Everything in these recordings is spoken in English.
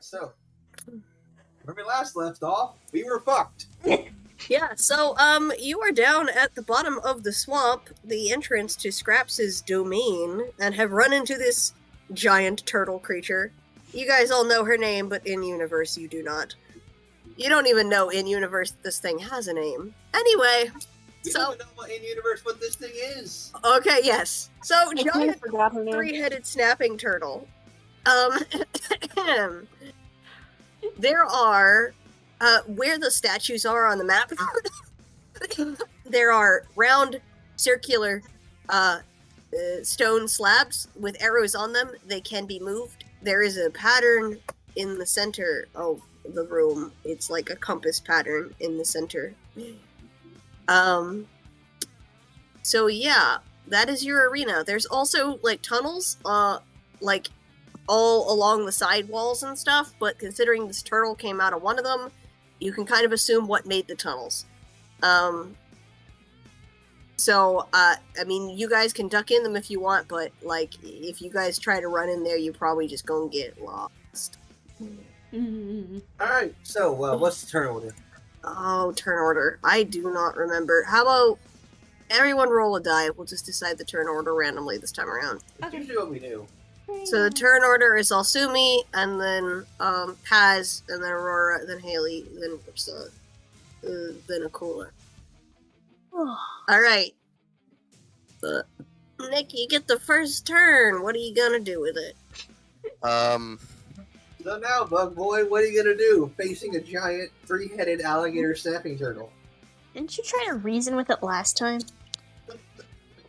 Alright, so where we last left off, we were fucked. Yeah, so, you are down at the bottom of the swamp, the entrance to Scraps' domain, and have run into this giant turtle creature. You guys all know her name, but in-universe you do not. You don't even know in-universe this thing has a name. Anyway, We don't know what in universe what this thing is. Okay, yes. So, giant forgot her name. three-headed snapping turtle. There are, where the statues are on the map, there are round, circular, stone slabs with arrows on them. They can be moved. There is a pattern in the center of the room. It's like a compass pattern in the center. So yeah, that is your arena. There's also, like, tunnels, like, all along the side walls and stuff, but considering this turtle came out of one of them, you can kind of assume what made the tunnels. So, I mean, you guys can duck in them if you want, but, like, if you guys try to run in there, you're probably just gonna get lost. Alright, so, what's the turn order? Oh, turn order. I do not remember. How about everyone roll a die? We'll just decide the turn order randomly this time around. That's usually what we do. So the turn order is Alsumi, and then Paz, and then Aurora, then Haley, then Ursa, then Akula. Alright. Nick, you get the first turn. What are you gonna do with it? So now, Bug Boy, what are you gonna do? Facing a giant three-headed alligator snapping turtle. Didn't you try to reason with it last time?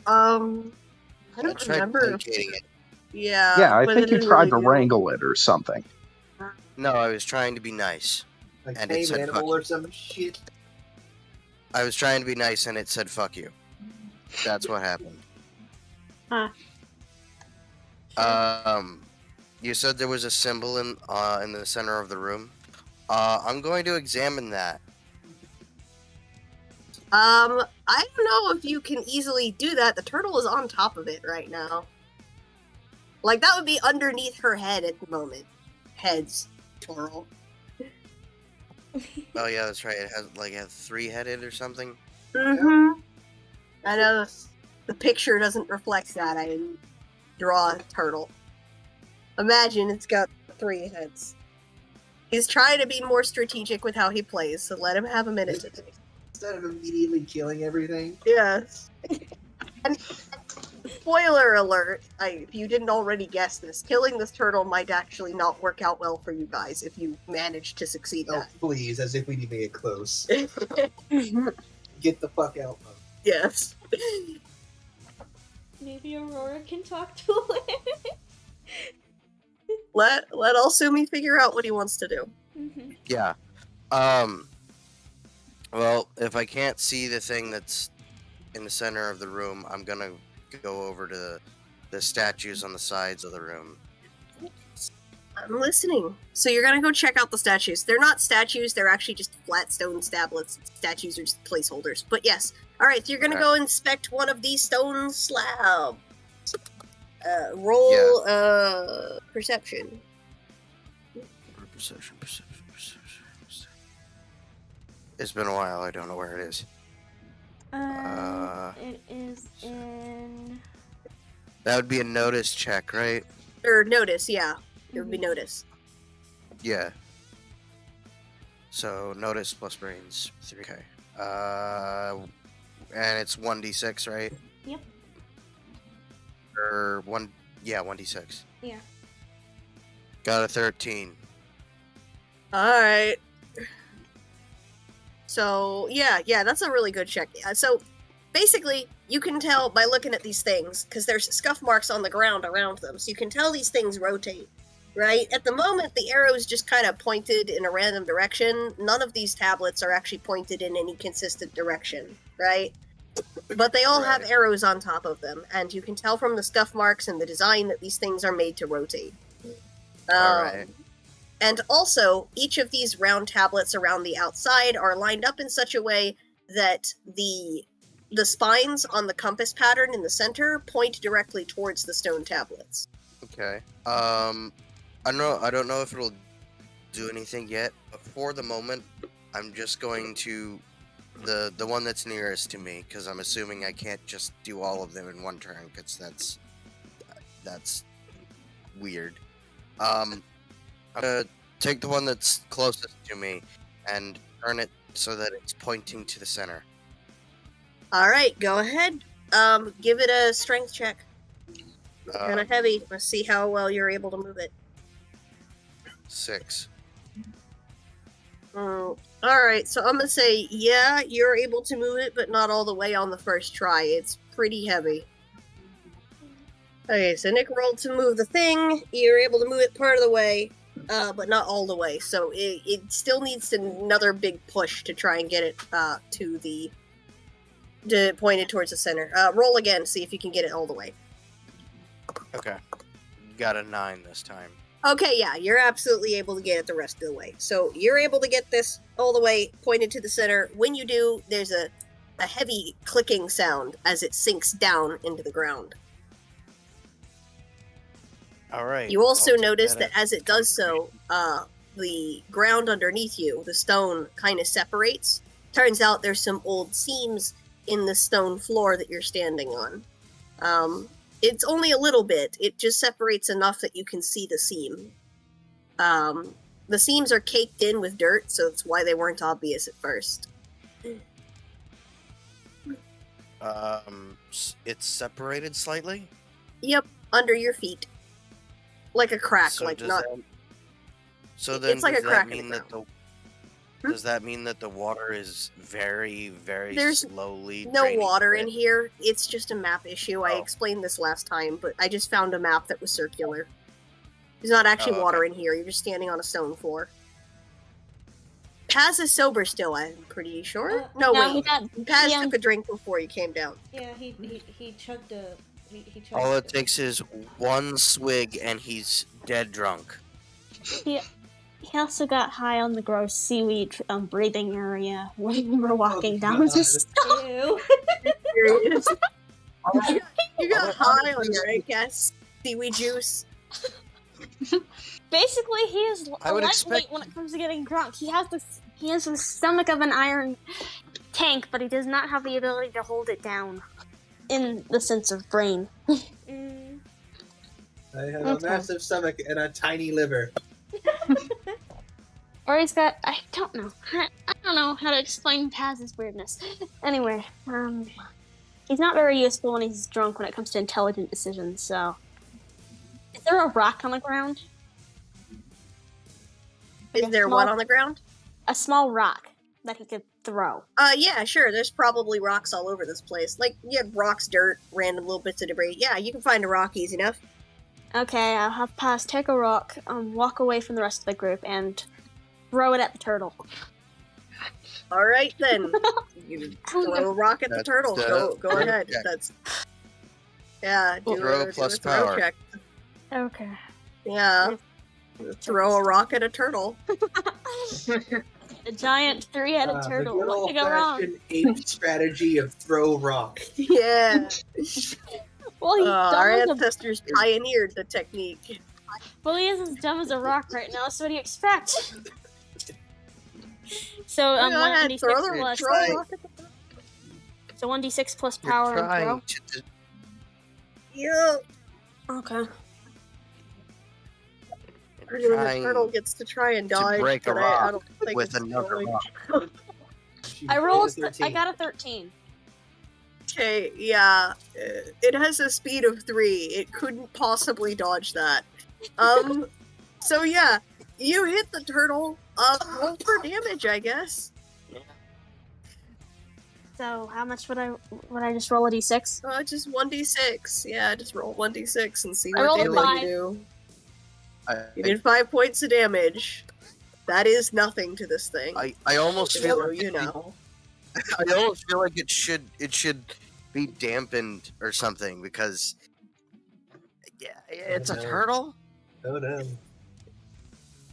I don't tried remember. placating it. Yeah, I but think it you didn't tried really to do wrangle it or something. No, I was trying to be nice. Like And it tame said animal fuck or some shit. I was trying to be nice and it said fuck you. That's what happened. Huh. You said there was a symbol in the center of the room. I'm going to examine that. I don't know if you can easily do that. The turtle is on top of it right now. Like, that would be underneath her head at the moment. Heads. Plural. Oh yeah, that's right. It has a three-headed or something. Mm-hmm. I know the picture doesn't reflect that. I didn't draw a turtle. Imagine it's got 3 heads. He's trying to be more strategic with how he plays, so let him have a minute to think. Instead of immediately killing everything. Yes. And spoiler alert, if you didn't already guess this, killing this turtle might actually not work out well for you guys if you manage to succeed Oh, that. please, as if we'd even get close. Get the fuck out of Yes. Maybe Aurora can talk to it. Let Alsumi figure out what he wants to do. Mm-hmm. Yeah. Well, if I can't see the thing that's in the center of the room, I'm gonna go over to the statues on the sides of the room. I'm listening. So you're gonna go check out the statues. They're not statues, they're actually just flat stone tablets. Statues are just placeholders. But yes. Alright, so you're gonna go inspect one of these stone slabs. Roll, perception. Perception. It's been a while. I don't know where it is. It is in... That would be a notice check, right? Or notice, yeah. It would be notice. Yeah. So notice plus brains. 3K. And it's 1d6, right? Yep. Or 1d6. Yeah. Got a 13. Alright. So, yeah, that's a really good check. So, basically, you can tell by looking at these things, because there's scuff marks on the ground around them, so you can tell these things rotate, right? At the moment, the arrow's just kind of pointed in a random direction. None of these tablets are actually pointed in any consistent direction, right? But they all have arrows on top of them, and you can tell from the scuff marks and the design that these things are made to rotate. Alright. And also, each of these round tablets around the outside are lined up in such a way that the spines on the compass pattern in the center point directly towards the stone tablets. Okay. I don't know if it'll do anything yet, but for the moment, I'm just going to the one that's nearest to me, because I'm assuming I can't just do all of them in one turn, because that's weird. I'm gonna take the one that's closest to me and turn it so that it's pointing to the center. All right, go ahead. Give it a strength check. Kind of heavy. Let's see how well you're able to move it. 6. All right, so I'm gonna say, yeah, you're able to move it, but not all the way on the first try. It's pretty heavy. Okay, so Nick rolled to move the thing. You're able to move it part of the way, but not all the way. So it still needs another big push to try and get it pointed towards the center. Roll again, see if you can get it all the way. Okay. Got a 9 this time. Okay, yeah, you're absolutely able to get it the rest of the way. So you're able to get this all the way pointed to the center. When you do, there's a heavy clicking sound as it sinks down into the ground. All right. You also I'll take notice that as as it does so, the ground underneath you, the stone, kind of separates. Turns out there's some old seams in the stone floor that you're standing on. It's only a little bit. It just separates enough that you can see the seam. The seams are caked in with dirt, so that's why they weren't obvious at first. It's separated slightly. Yep, under your feet. Like a crack, So like does not... that- So then, It's like does a that crack in mean the that the Hmm? does that mean that the water is very, very There's slowly no draining water away? in here. It's just a map issue. I Oh. explained this last time, but I just found a map that was circular. There's not actually Oh, water okay. in here. You're just standing on a stone floor. Paz is sober still, I'm pretty sure. No, No, he wait. got Paz he, took a drink before you came down. Yeah, he chugged the he chugged All it the- takes is one swig, and he's dead drunk. he also got high on the gross seaweed breathing area when we were walking down God. the stone. Ew. Serious? You got high on your, I guess, seaweed juice. Basically, he is I would lightweight expect- when it comes to getting drunk. He has the stomach of an iron tank, but he does not have the ability to hold it down in the sense of brain. Mm. I have Okay. a massive stomach and a tiny liver. Or he's got, I don't know how to explain Paz's weirdness. Anyway, he's not very useful when he's drunk when it comes to intelligent decisions, so. Is there a rock on the ground? Is there one on the ground? A small rock that he could throw. Yeah, sure. There's probably rocks all over this place. Like, yeah, rocks, dirt, random little bits of debris. Yeah, you can find a rock easy enough. Okay, I'll have Paz take a rock, walk away from the rest of the group, and throw it at the turtle. All right, then. You throw a rock at the That's, turtle. Go ahead. yeah. That's... Yeah, do Throw a plus throw power. check. Okay. Yeah. Throw a rock at a turtle. The giant three-headed turtle. The good What could go wrong? old-fashioned ape strategy of throw rock. Yeah. Well, he's Our dumb as a, ancestors pioneered the technique. well, he is as dumb as a rock right now, so what do you expect? So, Go ahead, 1d6 throw the plus... throw a rock at the turtle. So 1d6 plus You're power and trying throw? to Yeah. Okay. you're The trying turtle gets to try and dodge, break a but I rock don't think with it's another going. rock. She I rolled rolled... a 13. I got a 13. Okay, yeah. It has a speed of 3. It couldn't possibly dodge that. So yeah, you hit the turtle. Roll for damage, I guess. So, how much would I just roll a d6? Just 1d6. Yeah, just roll 1d6 and see I what rolled a damage 5. you do. You I, did 5 points of damage. That is nothing to this thing. I almost feel So, like you know. I almost feel like it should be dampened or something, because yeah, it's a no. turtle. Oh no.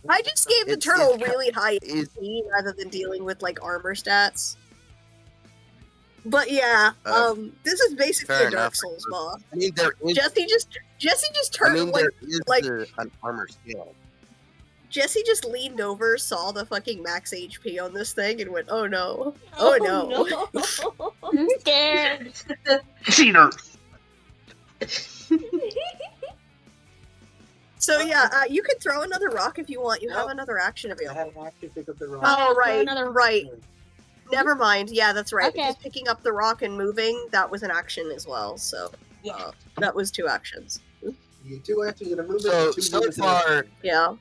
I just gave the It's- turtle it's ki- really high Is HP rather than dealing with like armor stats. But yeah, this is basically fair a Dark enough. Souls boss. I mean there is Jesse just I turned mean like there is like- an armor skill. Jesse just leaned over, saw the fucking max HP on this thing, and went, "Oh no! Oh no!" no. I'm scared. Cheater. So yeah, you could throw another rock if you want. You have Nope. another action I available. had an action pick up the rock. Oh throw right, another- right. Never mind. Yeah, that's right. Okay. Because picking up the rock and moving, that was an action as well. So Yeah. that was 2 actions. You get 2 actions and a movement. So- and 2 so movements and far- action. Yeah.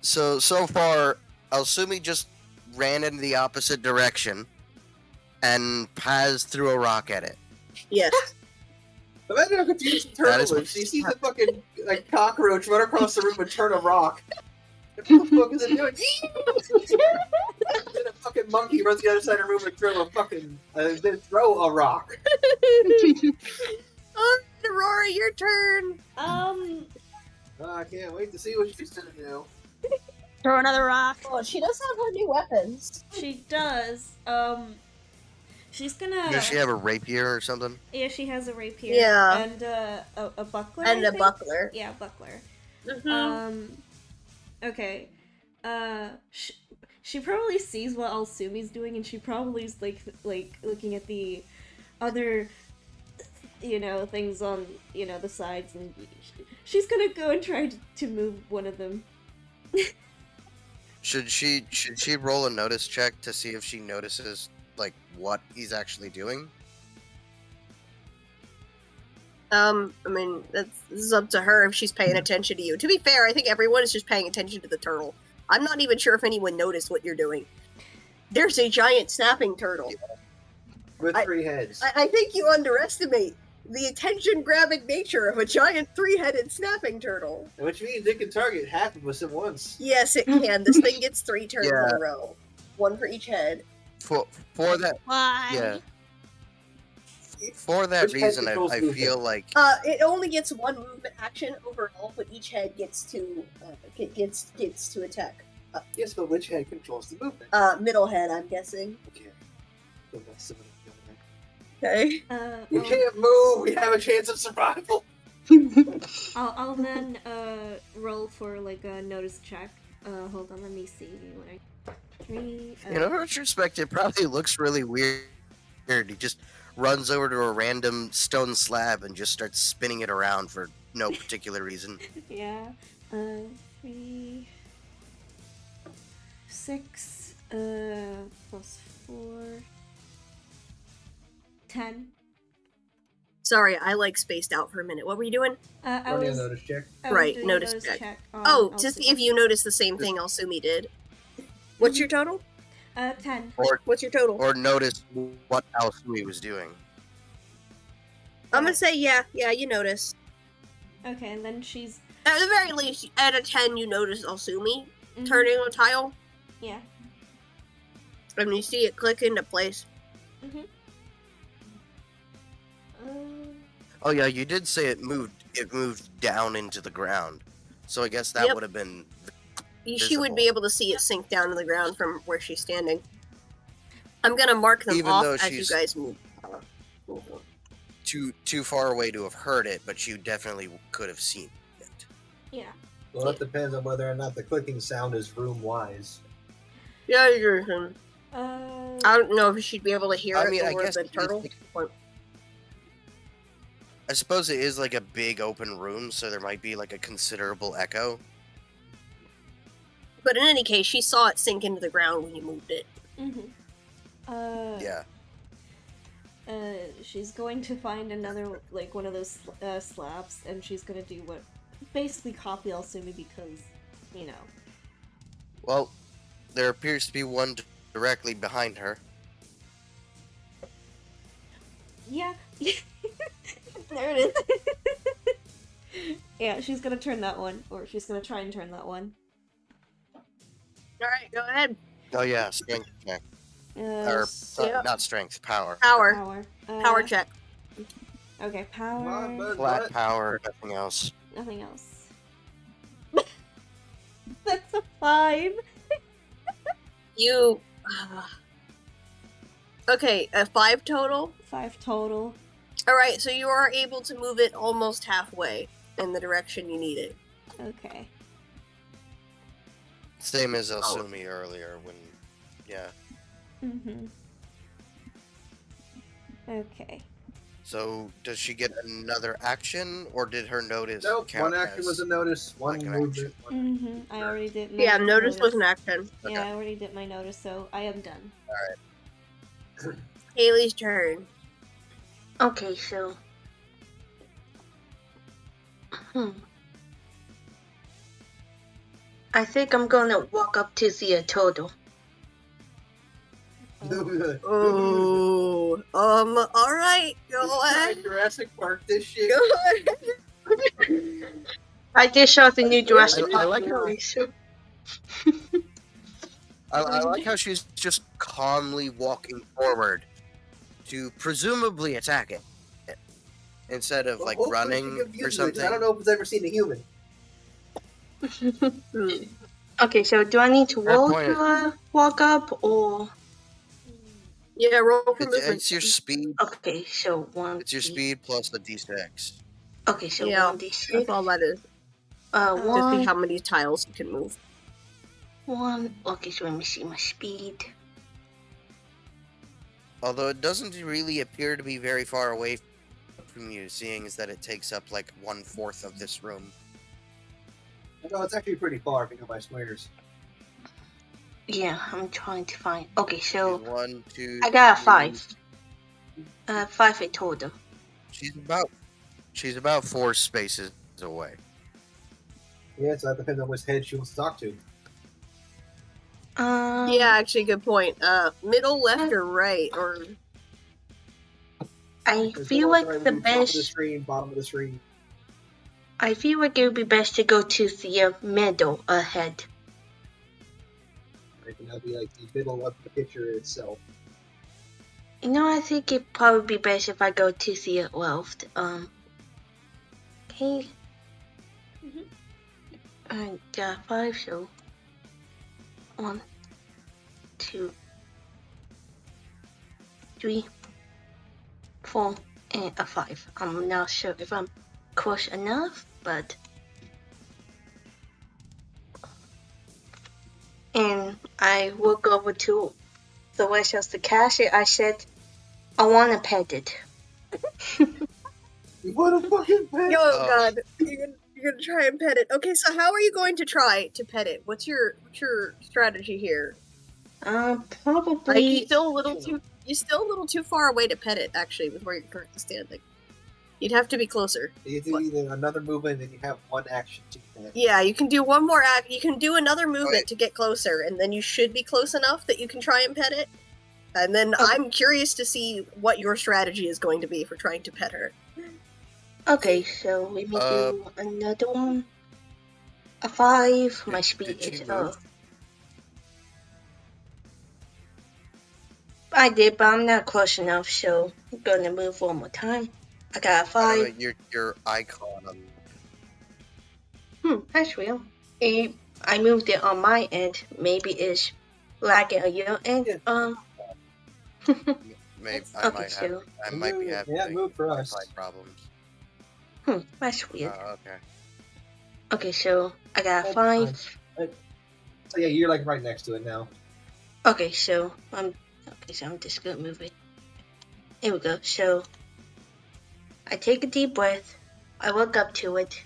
So far, Alsumi just ran in the opposite direction and Paz threw a rock at it. Yes. Imagine how confused the That turtle is- is. She sees a fucking like cockroach run across the room and turn a rock. What the fuck is it doing? Then a fucking monkey runs the other side of the room and then throw a rock. Oh, Aurora, your turn. Um, Oh, I can't wait to see what she's gonna do. Throw another rock. Oh, she does have her new weapons. she does. She's gonna. Does she have a rapier or something? Yeah, she has a rapier. Yeah. And a buckler. And I a think? buckler. Yeah, buckler. Mhm. Okay. She probably sees what Alsumi's doing, and she probably is like looking at the other, things on the sides, and she's gonna go and try to move one of them. Should she roll a notice check to see if she notices like what he's actually doing? I mean, this is up to her if she's paying attention to you. To be fair, I think everyone is just paying attention to the turtle. I'm not even sure if anyone noticed what you're doing. There's a giant snapping turtle. With I- 3 heads. I think you underestimate the attention-grabbing nature of a giant 3-headed snapping turtle. Which means it can target half of us at once. Yes, it can. This thing gets 3 turns in Yeah. a row. 1 for each head. For that, Why? yeah. For that Which head reason, controls I movement? feel like It only gets 1 movement action overall, but each head gets to gets to attack. Yes, but which head controls the movement? Middle head, I'm guessing. Okay. So that's the middle head. Okay. We can't move. We have a chance of survival. I'll then roll for like a notice check. Hold on, let me see when I. 3. in retrospect, it probably looks really weird. He just runs over to a random stone slab and just starts spinning it around for no particular reason. Yeah. 3, 6, plus 4, 10. Sorry, I spaced out for a minute. What were you doing? I Running a was notice check. Right, doing a notice check. on Oh, to see Alsumi. if you noticed the same thing Alsumi did. What's your total? 10. What's your total? Or notice what Alsui was doing. I'm gonna say yeah, you notice. Okay, and then she's. At the very least, at a 10, you notice Alsumi Mhm. turning on a tile, Yeah. and you see it click into place. Mm-hmm. Oh yeah, you did say it moved down into the ground. So I guess that Yep. would have been She would be Visible. able to see it sink down to the ground from where she's standing. I'm gonna mark them Even off though as you she's- guys move. too far away to have heard it, but you definitely could have seen it. Yeah. Well, it depends on whether or not the clicking sound is room-wise. Yeah, I don't know if she'd be able to hear I it mean, I over guess the it is turtle. like- Or- I suppose it is like a big open room, so there might be like a considerable echo. But in any case, she saw it sink into the ground when you moved it. Mm-hmm. Yeah. She's going to find another, like, one of those slabs, and she's gonna do what. Basically copy Alsumi because, Well, there appears to be one directly behind her. Yeah. There it is. Yeah, she's gonna turn that one, or she's gonna try and turn that one. Alright, go ahead. Oh yeah, strength check. Or not strength, power. Power. Power. Power check. Okay, Come on, power. bud. Flat What? power, nothing else. Nothing else. That's a 5. You. Okay, a 5 total. 5 total. Alright, so you are able to move it almost halfway in the direction you need it. Okay. Same as Elsumi earlier when, yeah. Mm-hmm. Okay. So does she get another action, or did her notice Nope, count one action as was a notice, one like an movement. One Mm-hmm. I already did my Yeah, notice was notice. an action. Yeah, Okay. I already did my notice, so I am done. Haley's turn. Okay, so. I think I'm gonna walk up to the turtle. Oh, all right, go ahead. Jurassic Park this shit. Go ahead. I just saw the new Jurassic I Park like how movie, so. I like how she's just calmly walking forward to presumably attack it, instead of like Hopefully she running gives you or the- something. I don't know if it's ever seen a human. Okay, so do I need to That roll point is- to walk up, or. Yeah, roll for It's, movement. it's your speed. Okay, so 1. It's your speed plus the d6. Okay, so Yeah, 1d6. that's all that is. To see 1. how many tiles you can move. 1. Okay, so let me see my speed. Although it doesn't really appear to be very far away from you, seeing as that it takes up like 1/4 of this room. No, it's actually pretty far if you go by squares. Yeah, I'm trying to find. Okay, so. 1, 2. I got a 3. 5. 5 in total. She's about 4 spaces away. Yeah, so that depends on which head she wants to talk to. Yeah, actually, good point. Middle, left, or right, or I There's feel one like right the move, top of the best. screen, bottom of the screen. I feel like it would be best to go to the middle ahead. Right, and that'll be like the middle of the picture itself. You know, I think it'd probably be best if I go to the left. Okay. I got 5, so 1, 2, 3, 4, and a 5. I'm not sure if I'm close enough, but. And I walk over to the rest of the cashier. I said, I want to pet it. What a fucking pet! oh god, you're gonna try and pet it. Okay, so how are you going to try to pet it? What's your strategy here? Like, Probably. you're still a little too far away to pet it. Actually, with where you're currently standing, you'd have to be closer. You do either another movement and you have one action to pet. Yeah, you can do one more act. You can do another movement to get closer, and then you should be close enough that you can try and pet it. And then I'm curious to see what your strategy is going to be for trying to pet her. Okay, so let me do another one. A 5. My speed Did is you move? I did, but I'm not close enough, so I'm gonna move one more time. I got a 5. Your icon on That's real. I moved it on my end. Maybe it's lagging on your end. maybe Okay, I might be having Yeah, move for us. Wi-Fi problems. That's weird. Okay. Okay, so I got a That's 5. So yeah, you're like right next to it now. Okay, so I'm just gonna move it. Here we go. So I take a deep breath. I look up to it,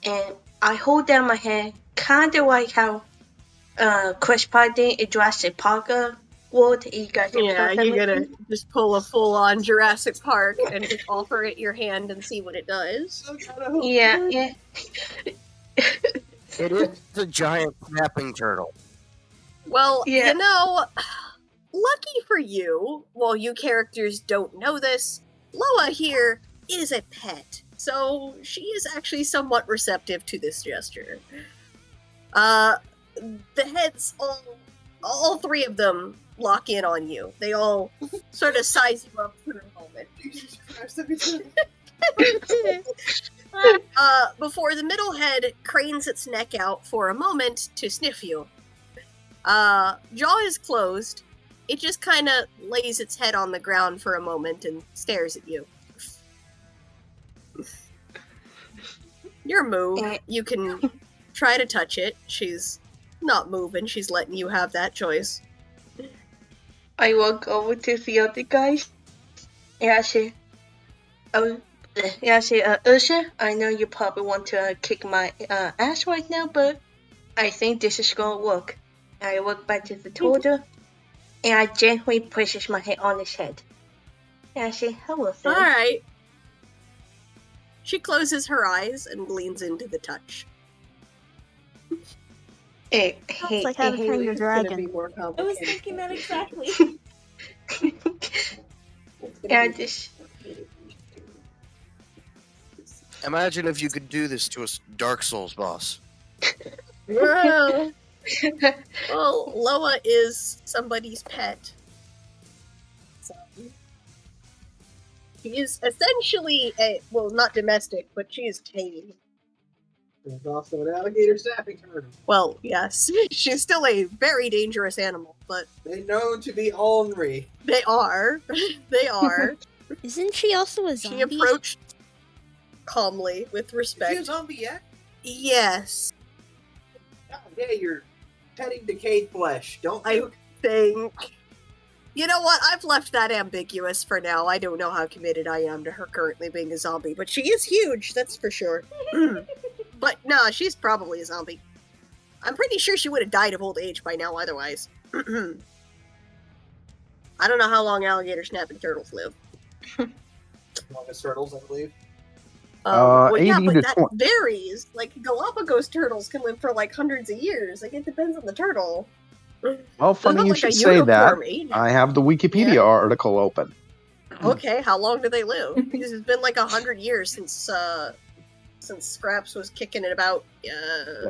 and I hold down my head, kind of like how Chris Pratt did in Jurassic Park world. You guys ever Yeah, saw that you're gonna movie? just pull a full-on Jurassic Park and just offer it your hand and see what it does. Yeah. It is a giant snapping turtle. Well, Yeah. lucky for you, well, you characters don't know this, Loa here is a pet, so she is actually somewhat receptive to this gesture. The heads, all 3 of them lock in on you. They all sort of size you up for a moment. Jesus Christ, that'd be terrible. Before the middle head cranes its neck out for a moment to sniff you. Jaw is closed. It just kind of lays its head on the ground for a moment and stares at you. Your move. You can try to touch it. She's not moving. She's letting you have that choice. I walk over to the other guys and I say, Usha, I know you probably want to kick my ass right now, but I think this is gonna work. I walk back to the turtle and I gently pushes my head on his head. And I say, hello, Phil. Alright. She closes her eyes and leans into the touch. Hey, Sounds like how to train your It's gonna be dragon. more I was complicated. thinking that exactly. and I just Imagine if you could do this to a Dark Souls boss. Well, well, Loa is somebody's pet. So, she is essentially well, not domestic, but she is tame. There's also an alligator snapping turtle. Well, yes. She's still a very dangerous animal, but They're known to be ornery. they are. They are. Isn't she also a She zombie? approached calmly, with Is she a respect. zombie yet? Yes, God, yeah, you're petting decayed flesh. Don't I you? think. You know what? I've left that ambiguous for now. I don't know how committed I am to her currently being a zombie, but she is huge, that's for sure. But no, she's probably a zombie. I'm pretty sure she would have died of old age by now otherwise. I don't know how long alligator snapping turtles live. Longest turtles, I believe. Well, yeah, 80 but to that 20. varies. Like, Galapagos turtles can live for like hundreds of years. Like, it depends on the turtle. Well, funny not you like a should say that. uniform age. I have the Wikipedia article open. Okay, how long do they live? Because it's been like 100 years since Scraps was kicking it about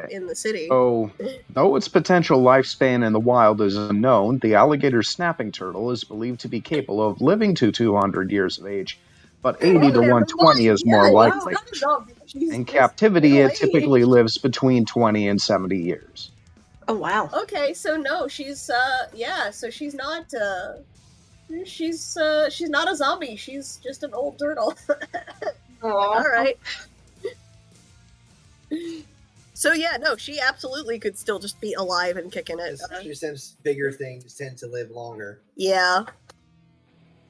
in the city. So, though its potential lifespan in the wild is unknown, the alligator snapping turtle is believed to be capable of living to 200 years of age, but 80 to Never 120 mind, is more yeah, likely. not a zombie, but she's In just captivity, it middle-aged. typically lives between 20 and 70 years. oh wow. Okay, so no, she's yeah, so she's not she's not a zombie. She's just an old turtle. All right. So yeah, no, she absolutely could still just be alive and kicking it. Especially since bigger things tend to live longer. Yeah.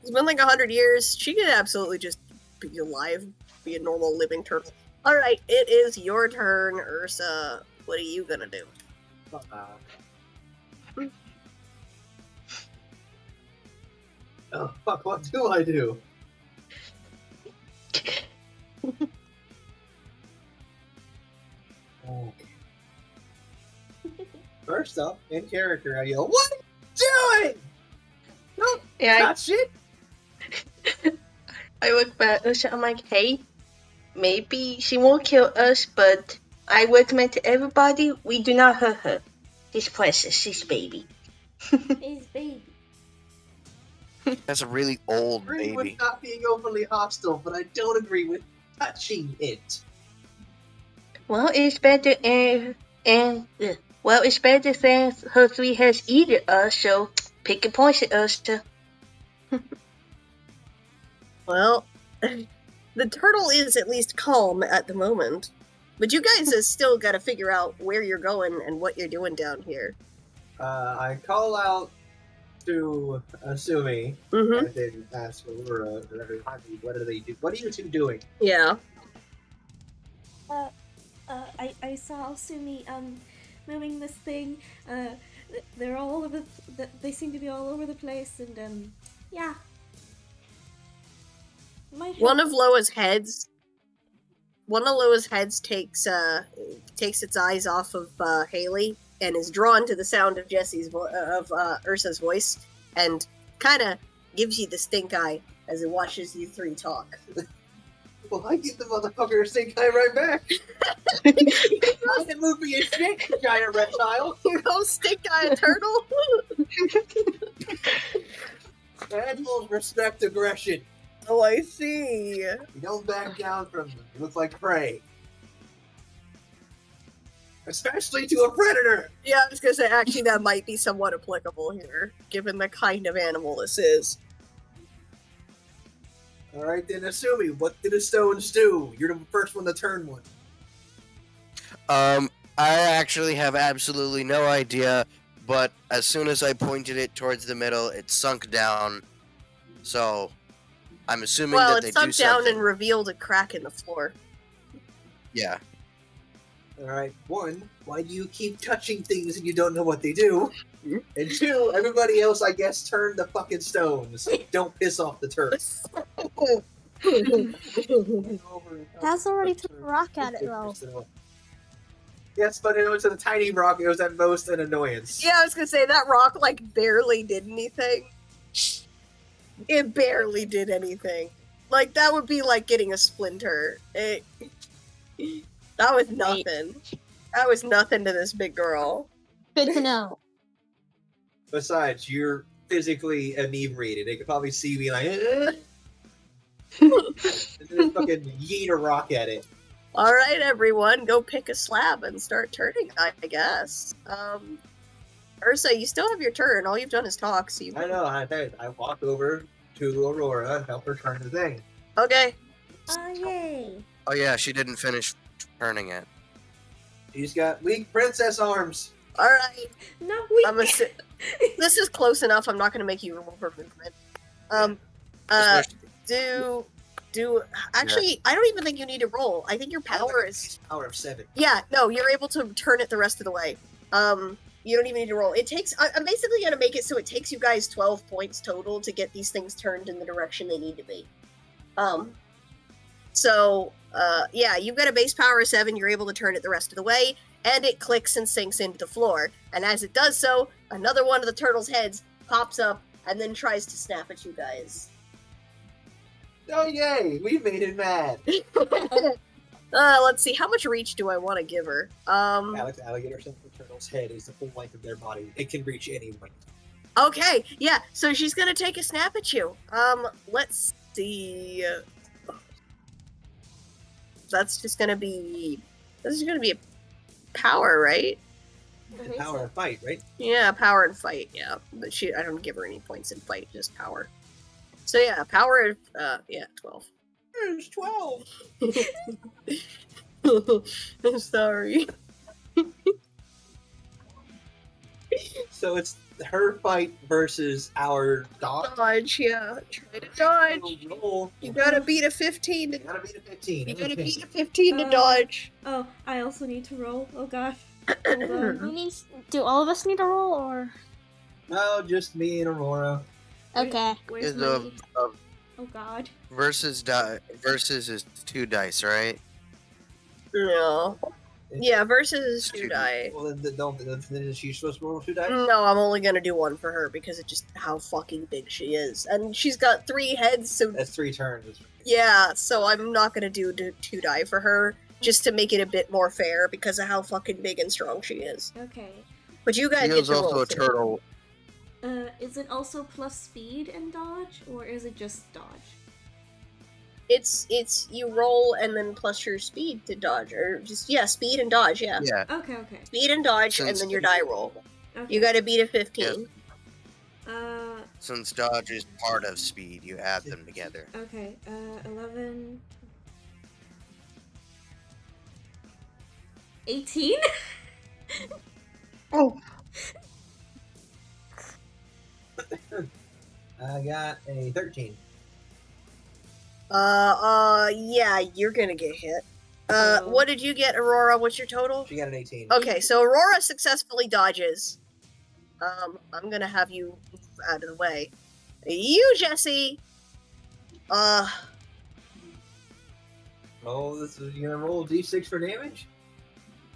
It's been like 100 years. She could absolutely just be alive, be a normal living turtle. All right, it is your turn, Ursa. What are you gonna do? Oh, fuck, what do I do? Oh. First up, in character, I yell, "What are you doing? No, Yeah, not shit." I look back at Usha, I'm like, hey, maybe she won't kill us, but I recommend to everybody we do not hurt her. She's precious, she's baby. His baby. That's a really old Agree with baby. not being overly hostile, but I don't agree with touching it. Well, it's better well, it's better than her three has eaten us, so pick a poison, Usha. Well, the turtle is at least calm at the moment. But you guys have still got to figure out where you're going and what you're doing down here. I call out to Asumi. Mm-hmm. I didn't ask Allura or everybody, what do they do? What are you two doing? Yeah. I saw Sumi moving this thing. They're all over. They seem to be all over the place, and yeah. Might One help. of Loa's heads takes its eyes off of Haley and is drawn to the sound of Ursa's voice and kind of gives you the stink eye as it watches you three talk. Well, I give the motherfucker a stink eye right back. I didn't move me a shit, you giant reptile. You go stink eye a turtle? Animals respect aggression. Oh, I see. You don't back down from them. You look like prey. Especially to a predator. Yeah, I was gonna say, actually, that might be somewhat applicable here, given the kind of animal this is. Alright then, Asumi, what do the stones do? You're the first one to turn one. I actually have absolutely no idea, but as soon as I pointed it towards the middle, it sunk down. So I'm assuming Well, that it they do sunk down something. and revealed a crack in the floor. Yeah. Alright, one, why do you keep touching things and you don't know what they do? And two, everybody else, I guess, turn the fucking stones. Don't piss off the turtles. Taz already took a rock at it, though. Yes, but it was a tiny rock. It was at most an annoyance. Yeah, I was gonna say that rock like barely did anything. It barely did anything. Like that would be like getting a splinter. That was nothing. That was nothing to this big girl. Good to know. Besides, you're physically inebriated. They could probably see me like, and then fucking yeet a rock at it. All right, everyone, go pick a slab and start turning. I guess. Ursa, you still have your turn. All you've done is talk. So I know. I walk over to Aurora and help her turn the thing. Okay. Yay! Oh yeah, she didn't finish turning it. She's got weak princess arms. All right. No, we. I'm gonna sit. This is close enough. I'm not gonna make you roll for movement. Actually, I don't even think you need to roll. I think your power is Power of 7. Yeah, no, you're able to turn it the rest of the way. You don't even need to roll. It takes. I'm basically gonna make it so it takes you guys 12 points total to get these things turned in the direction they need to be. Yeah, you've got a base power of 7. You're able to turn it the rest of the way, and it clicks and sinks into the floor. And as it does so, another one of the turtle's heads pops up and then tries to snap at you guys. Oh yay! We made it mad. Let's see. How much reach do I want to give her? Alex, alligator central turtle's head is the full length of their body. It can reach any length. Okay, yeah. So she's gonna take a snap at you. Let's see. This is gonna be a power, right? The power of fight, right? Yeah, power and fight. Yeah, but I don't give her any points in fight, just power. So yeah, power. 12. There's 12. I'm sorry. So it's her fight versus our dog. Dodge, yeah. Try to dodge. Roll. You gotta beat a 15. You gotta beat a 15. You gotta beat a 15 to Uh, dodge. Oh, I also need to roll. Oh gosh. Do all of us need a roll, or? No, just me and Aurora. Okay. Where's Is the my... Oh god. versus is 2 dice, right? No. Yeah, versus 2 Two. die. Well, then is she supposed to roll 2 dice? No, I'm only gonna do 1 for her because of just how fucking big she is. And she's got 3 heads, so That's 3 turns. yeah, so I'm not gonna do 2 die for her, just to make it a bit more fair because of how fucking big and strong she is. Okay. But you guys He get was to also roll a too. turtle. Is it also plus speed and dodge, or is it just dodge? It's you roll and then plus your speed to dodge, or just speed and dodge, yeah. Yeah. Okay. Speed and dodge, and Since- then your die roll. Okay. You gotta beat a 15. Since dodge is part of speed, you add them together. Okay. 11. 18? Oh, I got a 13. Yeah, you're gonna get hit. What did you get, Aurora? What's your total? She got an 18. Okay, so Aurora successfully dodges. I'm gonna have you move out of the way. You, Jesse. Oh, you're gonna roll d6 for damage?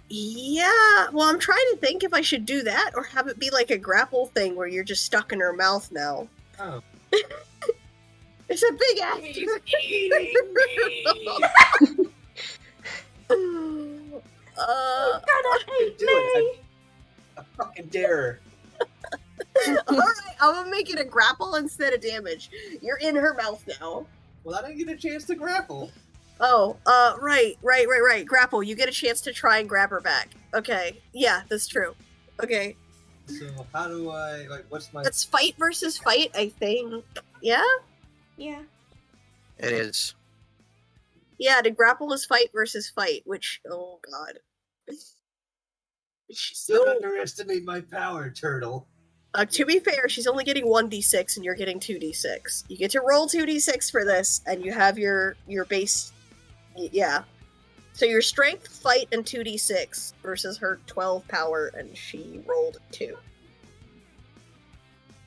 Yeah. Well, I'm trying to think if I should do that or have it be like a grapple thing where you're just stuck in her mouth now. Oh. It's a big ass. Do it. I fucking dare her. Alright, I'm gonna make it a grapple instead of damage. You're in her mouth now. Well, I didn't get a chance to grapple. Oh, right. Grapple, you get a chance to try and grab her back. Okay, yeah, that's true. Okay, So how do I, what's my... that's fight versus fight, I think. Yeah? Yeah. It is. Yeah, to grapple is fight versus fight, which, oh god. Don't underestimate my power, turtle. To be fair, she's only getting 1d6 and you're getting 2d6. You get to roll 2d6 for this, and you have your base. Yeah. So your strength, fight, and 2d6 versus her 12 power, and she rolled 2.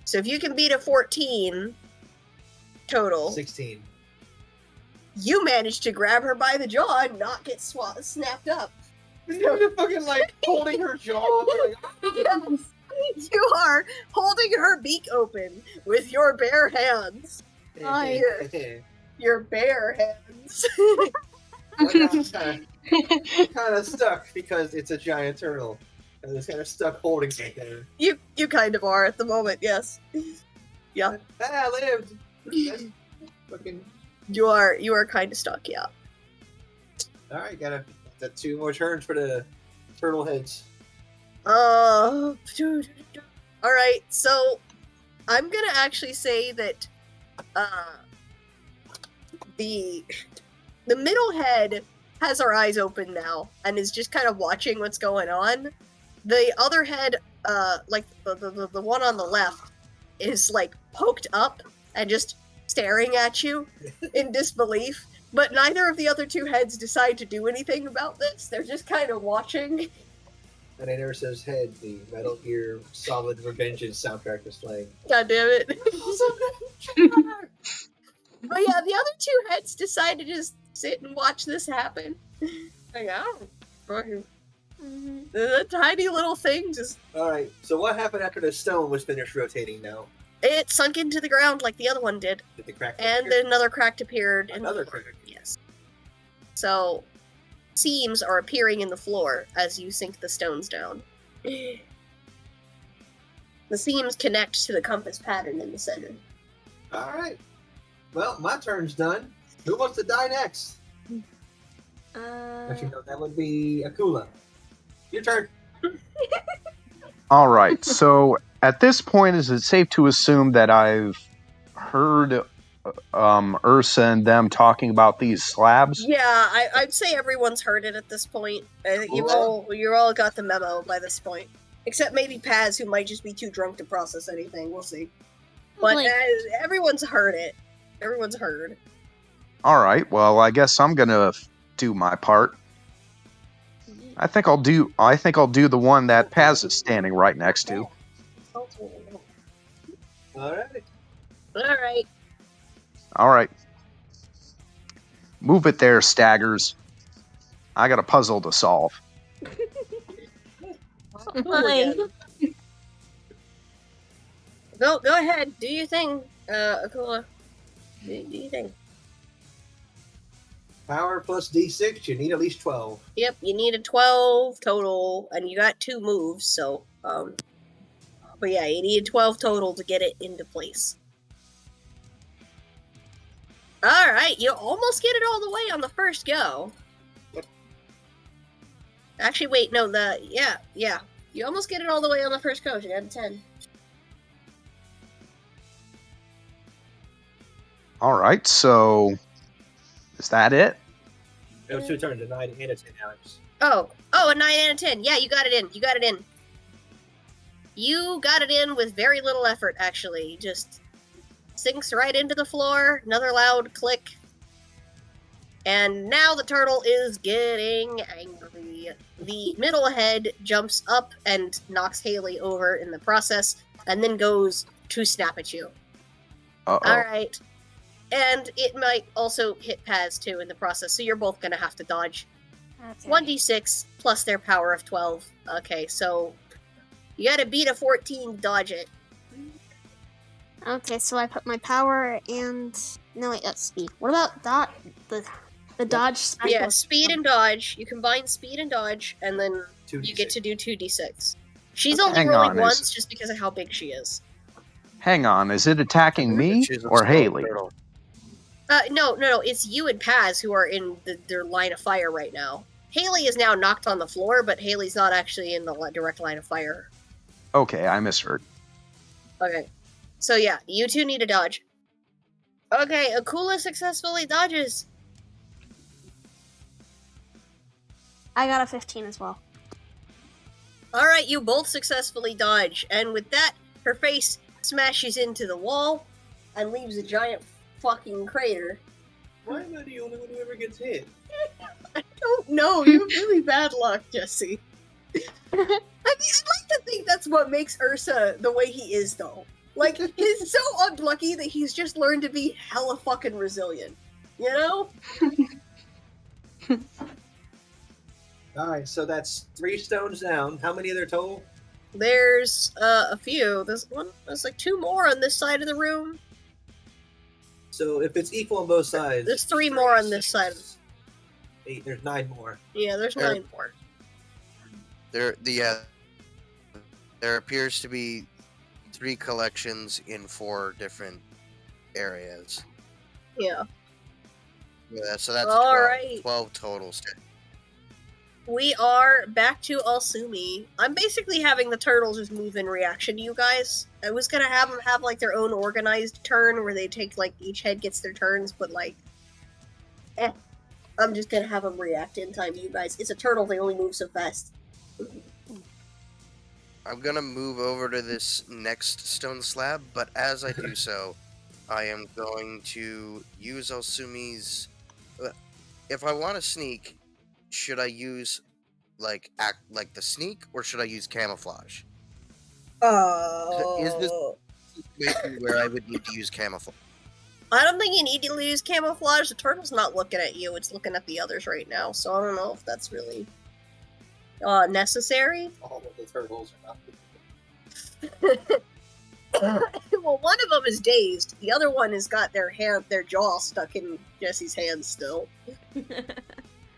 So if you can beat a 14 total, 16. you manage to grab her by the jaw and not get snapped up. You're fucking like holding her jaw. Like, Yes. You are holding her beak open with your bare hands. Your bare hands. kind of stuck because it's a giant turtle. And it's kind of stuck holding it there. You kind of are at the moment, yes. Yeah. I lived. Fucking. You are kind of stuck, yeah. Alright, got 2 more turns for the turtle heads. Alright, so I'm gonna actually say that the middle head has her eyes open now and is just kind of watching what's going on. The other head, like the one on the left, is like poked up and just staring at you in disbelief. But neither of the other 2 heads decide to do anything about this. They're just kind of watching. And I never says head, the Metal Gear Solid Revengeance soundtrack is playing. God damn it. But yeah, the other 2 heads decide to just sit and watch this happen. Like, I don't fucking... The tiny little thing just... Alright, so what happened after the stone was finished rotating now? It sunk into the ground like the other one did. Did the crack And appear? another crack appeared. Another crack? Yes. So, seams are appearing in the floor as you sink the stones down. The seams connect to the compass pattern in the center. Alright. Well, my turn's done. Who wants to die next? Actually, no, that would be Akula. Your turn. All right. So at this point, is it safe to assume that I've heard Ursa and them talking about these slabs? Yeah, I'd say everyone's heard it at this point. I think you all got the memo by this point. Except maybe Paz, who might just be too drunk to process anything. We'll see. But everyone's heard it. Everyone's heard. All right. Well, I guess I'm gonna do my part. I think I'll do the one that Paz is standing right next to. Alright. Alright. All right. Move it there, Staggers. I got a puzzle to solve. Fine. Go ahead. Do your thing, Akula. Do your thing. Power plus D6, you need at least 12. Yep, you need a 12 total, and you got 2 moves, so, but yeah, you need 12 total to get it into place. Alright, you almost get it all the way on the first go. Actually, wait, no, yeah. You almost get it all the way on the first go, you got a 10. All right. So is that it? It was 2 turns, a 9 and a 10, Alex. Oh, a 9 and a 10. Yeah, you got it in. You got it in with very little effort, actually. Just sinks right into the floor. Another loud click. And now the turtle is getting angry. The middle head jumps up and knocks Haley over in the process, and then goes to snap at you. Uh-oh. Alright. And it might also hit Paz, too, in the process, so you're both gonna have to dodge. Okay. 1d6 plus their power of 12. Okay, so you gotta beat a 14 to dodge it. Okay, so I put my power and no wait, that's speed. What about the dodge special? Yeah, speed and dodge. You combine speed and dodge, and then 2d6. you get to do 2d6. She's Okay, only hang rolling on, once just because of how big she is. Hang on. Is it attacking me She's a or slow Haley? turtle. No, it's you and Paz who are in their line of fire right now. Haley is now knocked on the floor, but Haley's not actually in the direct line of fire. Okay, I misheard. Okay. So yeah, you two need to dodge. Okay, Akula successfully dodges. I got a 15 as well. Alright, you both successfully dodge, and with that, her face smashes into the wall and leaves a giant fucking crater. Why am I the only one who ever gets hit? I don't know, you have really bad luck, Jesse. I mean, I'd like to think that's what makes Ursa the way he is, though. Like, he's so unlucky that he's just learned to be hella fucking resilient. You know? Alright, so that's 3 stones down. How many are there total? There's a few. There's like 2 more on this side of the room. So if it's equal on both sides. There's 3 more on this side. 8, there's 9 more. Yeah, there's 9 more. There appears to be 3 collections in 4 different areas. Yeah. Yeah, so that's All 12, right. 12 totals. We are back to Alsumi. I'm basically having the turtles just move in reaction to you guys. I was gonna have them have like their own organized turn where they take like each head gets their turns, but like, I'm just gonna have them react in time to you guys. It's a turtle; they only move so fast. I'm gonna move over to this next stone slab, but as I do so, I am going to use Alsumi's. If I want to sneak, should I use like the sneak, or should I use camouflage? Is this situation where I would need to use camouflage? I don't think you need to use camouflage. The turtle's not looking at you; it's looking at the others right now. So I don't know if that's really necessary. All of the turtles are not. Well, one of them is dazed. The other one has got their jaw stuck in Jesse's hand still. I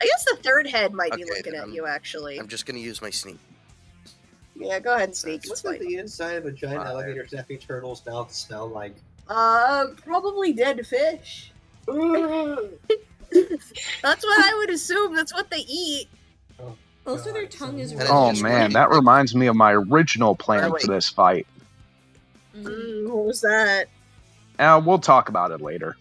guess the third head might be Okay, looking then at you, actually. I'm just gonna use my sneak. Yeah, go ahead and sneak. What's It's like fine. the inside of a giant Fire. alligator snapping turtle's mouth smell like? Probably dead fish. That's what I would assume. That's what they eat. Also, their tongue is And really it's Oh just man, really- that reminds me of my original plan Wait. for this fight. Mhm. What was that? We'll talk about it later.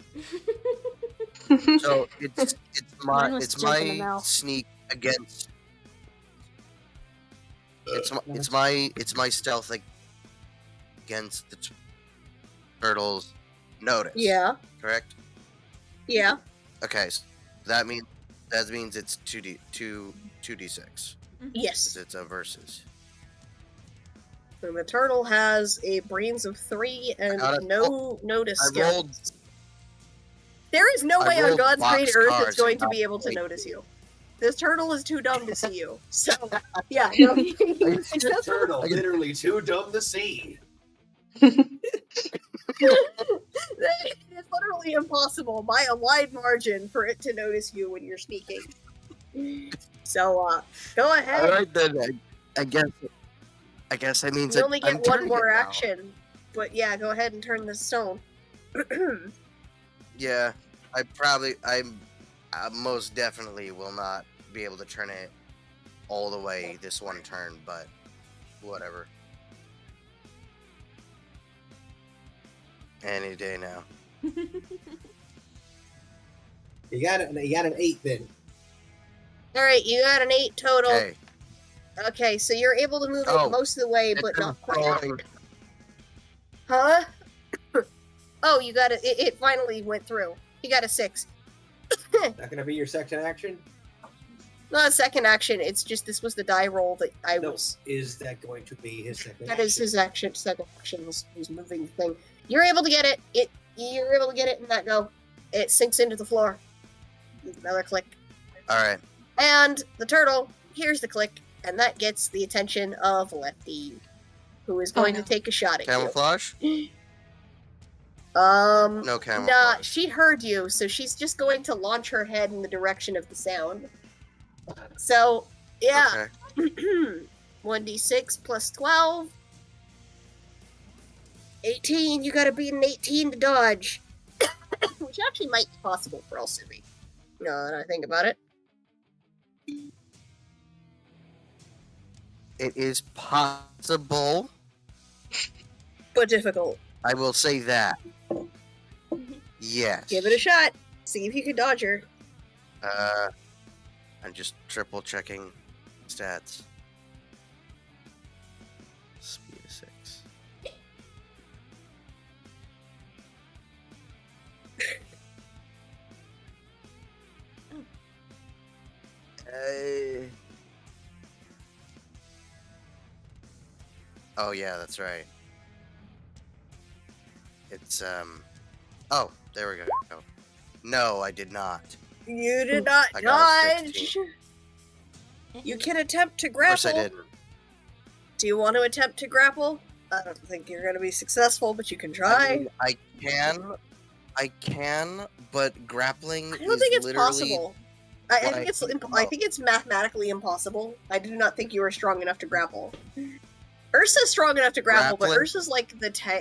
So it's Mine was it's junk in the my mouth. sneak against. It's my stealth against the turtles. Notice. Yeah, Correct. yeah. Okay. So that means it's 2d6. Yes. It's a versus. And the turtle has a brains of 3 and got it. no notice I skills. rolled. There is no I way on rolled God's box great earth it's cards going and to got be able to like- notice you. This turtle is too dumb to see you. So, yeah, no, The turtle, literally too dumb to see. It is literally impossible by a wide margin for it to notice you when you're sneaking. So, go ahead. All right then. I guess that means You only I'm get one turning more it now. action. But yeah, go ahead and turn the stone. Yeah, I most definitely will not be able to turn it all the way this one turn, but whatever. Any day now. You got it. You got an 8 then. Alright, you got an 8 total. Okay. Okay, so you're able to move Oh, it most of the way, but It's not quite. rolling. Huh? Oh, you got it. It finally went through. You got a 6. Not gonna be your second action. Not a second action. It's just this was the die roll that I No, was. is that going to be his second? That is his action. Second action was moving the thing. You're able to get it. You're able to get it and that go. It sinks into the floor. Another click. All right. And the turtle hears the click, and that gets the attention of Lefty, who is going no. to take a shot at Camouflage? you. No camouflage. Nah, she heard you, so she's just going to launch her head in the direction of the sound. So, yeah. Okay. 1d6 plus 12. 18. You gotta beat an 18 to dodge. Which actually might be possible for Alsumi. No, that I think about it. It is possible. But difficult. I will say that. Yes. Give it a shot. See if you can dodge her. I'm just triple checking stats. Oh yeah, that's right. It's Oh, there we go. No, I did not. You did not I got a 16. dodge. You can attempt to Of course I grapple. didn't. Do you want to attempt to grapple? I don't think you're going to be successful, but you can I try. mean, I can, but grappling I don't think it's literally possible. I what think I it's think I about. think it's mathematically impossible. I do not think you are strong enough to grapple. Ursa's strong enough to grapple, but Grappling? Ursa's like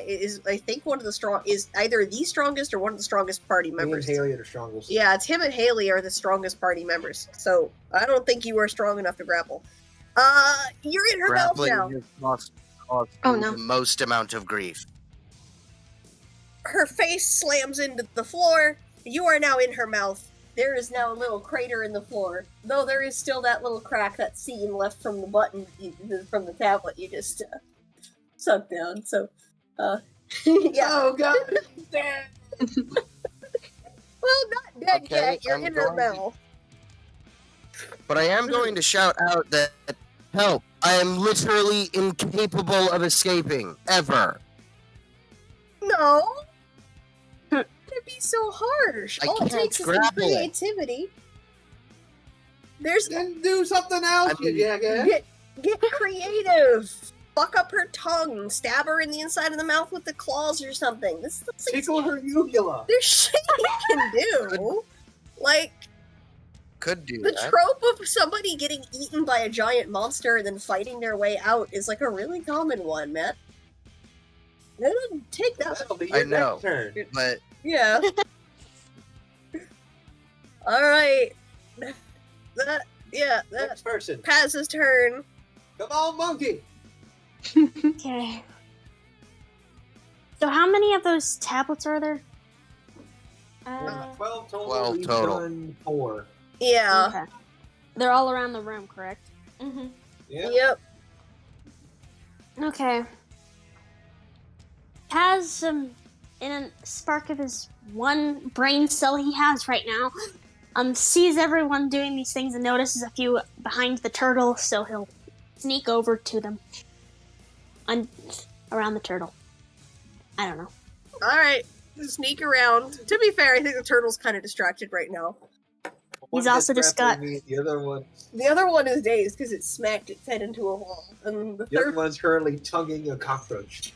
is I think one of the is either the strongest or one of the strongest party Me and members. Haley are the strongest. Yeah, it's him and Haley are the strongest party members. So I don't think you are strong enough to grapple. You're in her mouth Grappling now. has caused Oh, me no. the most amount of grief. Her face slams into the floor. You are now in her mouth. There is now a little crater in the floor, though there is still that little crack, that seam left from the button, from the tablet you just sunk down. So, yeah. Oh god. Damn. Well, not dead Okay, yet. You're I'm in her going to- mouth. But I am going to shout out that help! I am literally incapable of escaping ever. No. It'd be so harsh. I All it can't takes is some grapple it. creativity. There's Then do something else. I mean, yeah. get creative. Fuck up her tongue. Stab her in the inside of the mouth with the claws or something. This looks like Tickle her uvula. there's shit you can do. Like Could do the that. trope of somebody getting eaten by a giant monster and then fighting their way out is like a really common one, Matt. It doesn't take that. That'll be I your know. next turn. But Yeah. All right. That Next person. Paz's turn. Come on, monkey. Okay. So how many of those tablets are there? 12 total. 12 We've total. done 4. Yeah. Okay. They're all around the room, correct? Mm-hmm. Yeah. Yep. Okay. Has in a spark of his one brain cell he has right now, sees everyone doing these things and notices a few behind the turtle, so he'll sneak over to them. Around the turtle. I don't know. All right. Sneak around. To be fair, I think the turtle's kind of distracted right now. He's One also gets just got- grappling me, The other one. The other one is dazed because it smacked its head into a wall, and the The other third. one's currently tonguing a cockroach.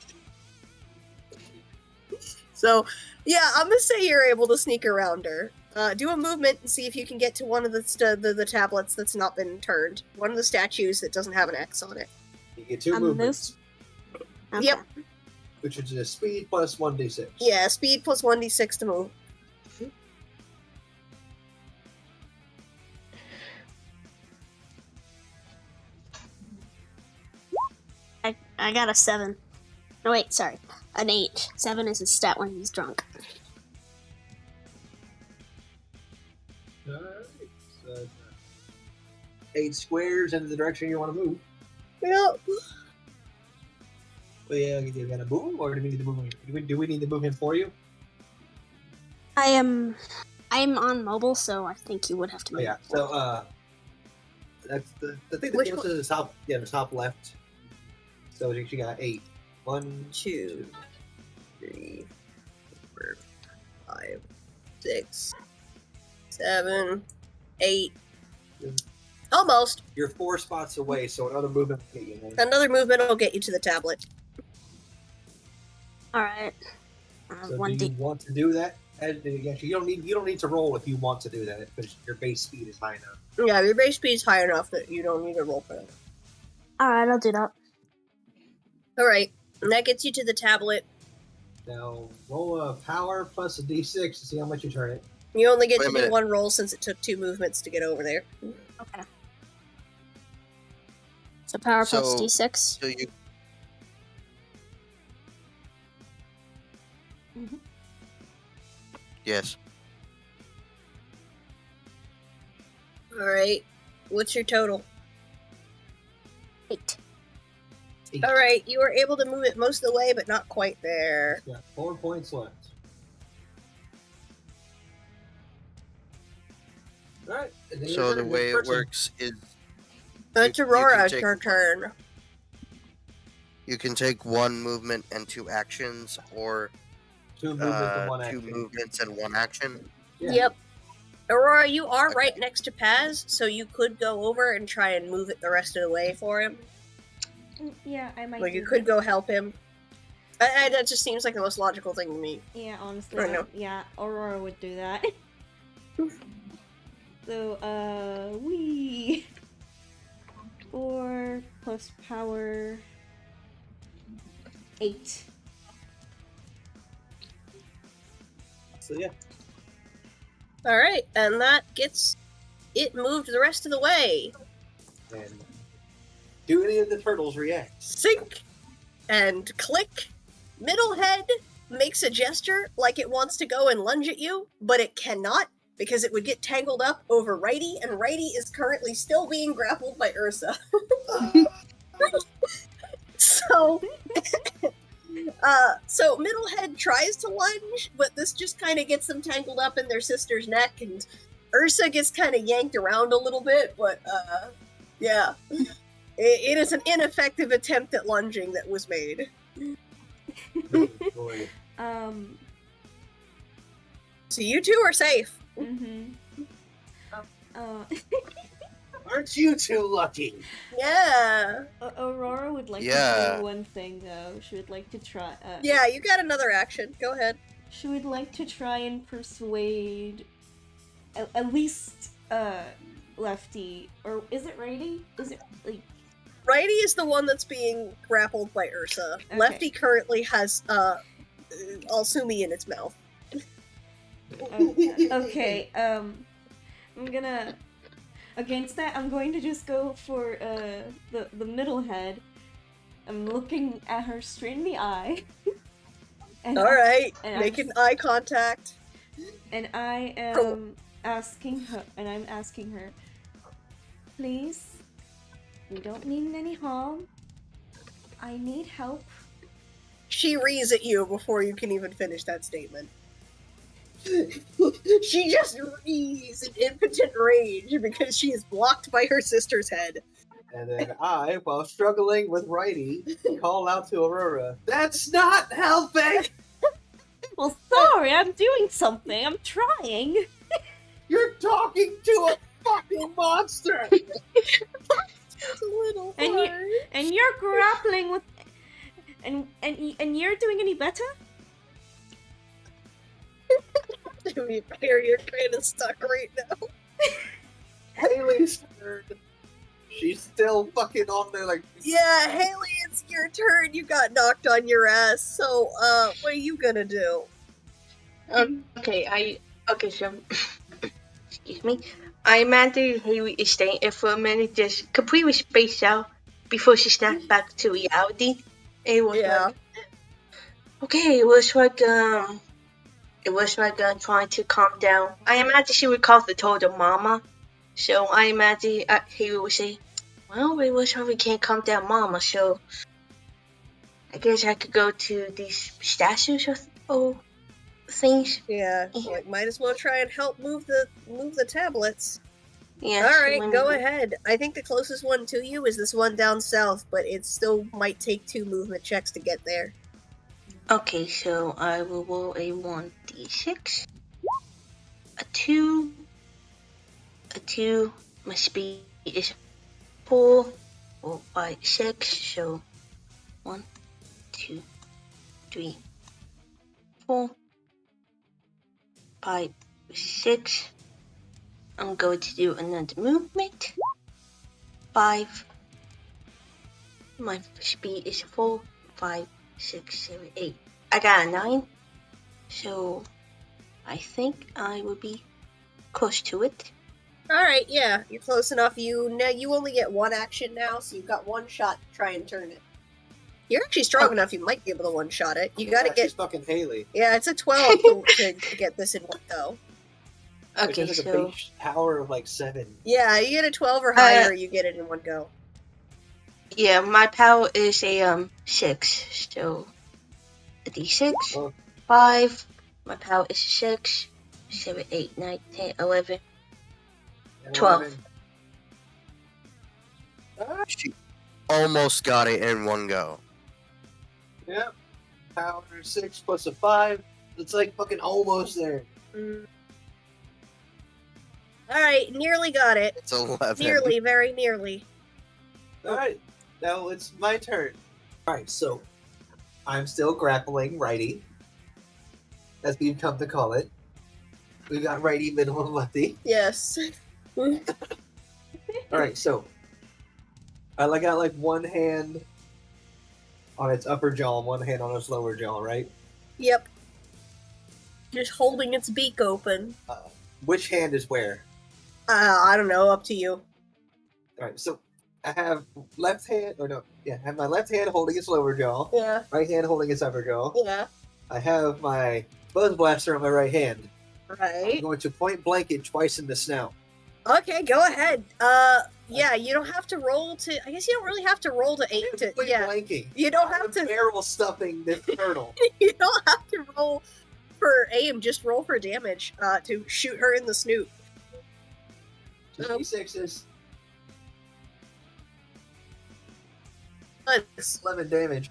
So, yeah, I'm gonna say you're able to sneak around her. Do a movement and see if you can get to one of the tablets that's not been turned. One of the statues that doesn't have an X on it. You get 2 Um, movements, Okay. Yep. which is a speed plus 1d6. Yeah, speed plus 1d6 to move. I got a 7. No, wait, sorry. An 8. 7 is his stat when he's drunk. Alright. So, 8 squares in the direction you want to move. Yep. Well, yeah, you gonna move him, or do we need to move him? Do we need to move him for you? I'm on mobile, so I think you would have to Oh move. yeah. So that's the thing that Which goes to the top. Yeah, the top left. So you got 8. 1, 2, 3, 4, 5, 6, 7, 8. Almost. You're 4 spots away, so another movement will get you there. Another movement will get you to the tablet. Alright. So One do you D. want to do that? Actually, you don't need to roll if you want to do that because your base speed is high enough. Yeah, your base speed's high enough that you don't need to roll for that. Alright, I'll do that. Alright, and that gets you to the tablet. Now roll a power plus a d6 to see how much you turn it. You only get Wait a to do minute. one roll since it took 2 movements to get over there. Okay. So power plus So- D6. so you Yes. Alright, what's your total? 8. 8. Alright, you were able to move it most of the way, but not quite there. Got 4 points left. Alright. So the way it works is It's you Aurora, can take- her turn. You can take 1 movement and 2 actions, or 2 movements and 1 2 action. movements and 1 action. Yeah. Yep. Aurora, you are Okay. right next to Paz, so you could go over and try and move it the rest of the way for him. Yeah, I might. Like, do you could that. go help him. That just seems like the most logical thing to me. Yeah, honestly, I know. yeah, Aurora would do that. So, we 4 plus power 8. So yeah. Alright, and that gets it moved the rest of the way. And do any of the turtles react? Sync and click. Middle head makes a gesture like it wants to go and lunge at you, but it cannot because it would get tangled up over Righty, and Righty is currently still being grappled by Ursa. So, so middle head tries to lunge, but this just kind of gets them tangled up in their sister's neck, and Ursa gets kind of yanked around a little bit, but yeah. It is an ineffective attempt at lunging that was made. Oh, boy. So you two are safe. Mm-hmm. Aren't you too lucky? Yeah. Aurora would like to Yeah. do one thing though. She would like to try. Yeah, you got another action. Go ahead. She would like to try and persuade at least Lefty, or is it Righty? Is it like Righty is the one that's being grappled by Ursa. Okay. Lefty currently has Alsumi in its mouth. okay? I'm gonna against that. I'm going to just go for the middle head. I'm looking at her straight in the eye. And Alright, and making eye contact. And I am Cool. asking her, please, we don't mean any harm. I need help. She rees at you before you can even finish that statement. She just rees in impotent rage because she is blocked by her sister's head. And then I, while struggling with Righty, call out to Aurora, "That's not helping! Well, sorry, I'm doing something. I'm trying. You're talking to a fucking monster!" It's a little And hard. And you're grappling with, and you're doing any better? To be fair, you're kind of stuck right now. Haley's turn. She's still fucking on there like, Yeah, Haley, it's your turn. You got knocked on your ass. So, what are you gonna do? Okay, so, excuse me. I imagine Haley is staying there for a minute, just completely spaced out before she snapped back to reality. It was Yeah. like, okay, it was like trying to calm down. I imagine she would call the total mama. So I imagine Haley would say, well, it was like we can't calm down mama, so I guess I could go to these statues or things. Yeah, like might as well try and help move the tablets. Yeah. All so right, when- go ahead. I think the closest one to you is this one down south, but it still might take 2 movement checks to get there. Okay, so I will roll a 1d6. A 2. A 2. My speed is 4. 4, 5, 6. So 1, 2, 3, 4, 5, 6. I'm going to do another movement. 5. My speed is 4, 5, 6, 7, 8. I got a 9. So I think I will be close to it. All right, yeah, you're close enough. You only get 1 action now, so you've got 1 shot to try and turn it. You're actually strong enough; you might be able to 1-shot it. You gotta she's get fucking Haley. yeah, it's a 12 to get this in one go. Okay, Which is like a so base power of like 7. Yeah, you get a 12 or higher, you get it in one go. yeah, my power is a 6. So a d6. Oh. 5. My power is 6. 7, 8, 9, 10, 11. And 12. 11. She almost got it in one go. Yep. Power 6 plus a 5. It's like fucking almost there. Alright, nearly got it. It's 11. Nearly, very nearly. Alright, now it's my turn. Alright, so I'm still grappling righty, as we've come to call it. We got righty, middle, and lefty. Yes. Alright, so I got like one hand on its upper jaw and one hand on its lower jaw, right? Yep. Just holding its beak open. Which hand is where? I don't know, up to you. Alright, so I have left hand, or no, yeah, I have my left hand holding its lower jaw, Yeah, right hand holding its upper jaw. yeah. I have my buzz blaster on my right hand. I'm Right. going to point blank it twice in the snout. Okay, go ahead. Yeah, you don't have to roll to. I guess you don't really have to roll to aim to. Point Yeah, blanking. you don't I'm have to. barrel stuffing this turtle. You don't have to roll for aim. Just roll for damage. To shoot her in the snoot. Just D6s. Nice. 11 damage.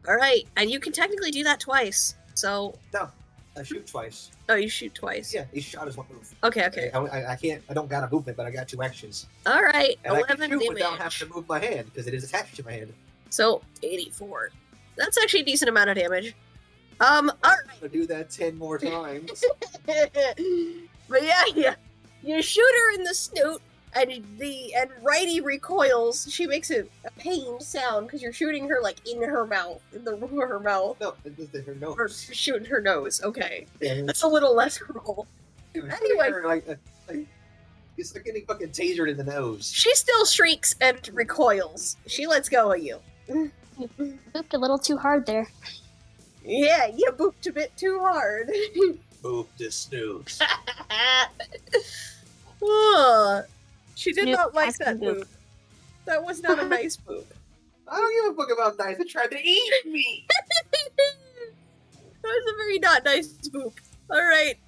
All right, and you can technically do that twice. So, No, I shoot twice. oh, you shoot twice. Yeah, each shot is one move. Okay, okay. I can't. I don't got a movement, but I got 2 actions. All right, And I 11 can shoot without damage. having to move my hand because it is attached to my hand. So 84. That's actually a decent amount of damage. All right. I'm gonna do that 10 more times. But yeah, you shoot her in the snoot, and Righty recoils. She makes a pained sound because you're shooting her like in her mouth, in the roof of her mouth, No, it's her nose. or shooting her nose. Okay, Yeah, that's a little less cruel. Anyway. It's like getting fucking tasered in the nose. She still shrieks and recoils. She lets go of you. Booped a little too hard there. Yeah, you booped a bit too hard. Boop the snooze. Ugh. She did Snoop not like has that to boop. boop. That was not a nice boop. I don't give a fuck about nice. It tried to eat me. That was a very not nice boop. Alright.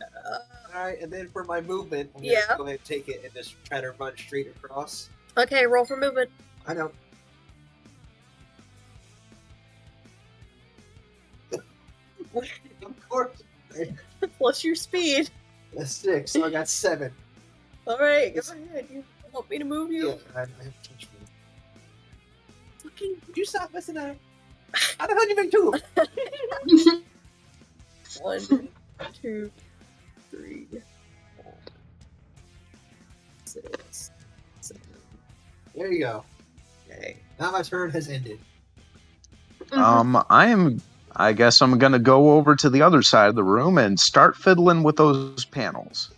Alright, and then for my movement, I'm Yeah. gonna go ahead and take it and just try to run straight across. Okay, roll for movement. I know. Of course. Plus your speed. That's 6, so I got 7. Alright, go ahead. You want me to move you? Yeah, I have touch me. Fucking Would you stop messing up? How the hell you make 2 of them? 1, 2, 3, 4, 6, 7. There you go. Okay. Now my turn has ended. I guess I'm gonna go over to the other side of the room and start fiddling with those panels.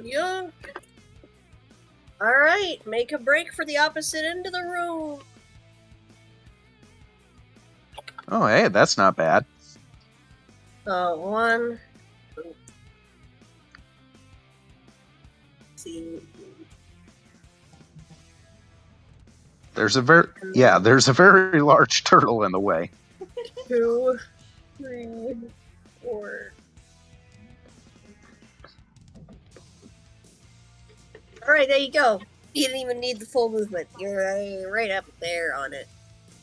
Yeah. Alright, make a break for the opposite end of the room. Oh, hey, that's not bad. 1. See. There's a very large turtle in the way. 2, 3, 4. Alright, there you go. You didn't even need the full movement. You're right up there on it.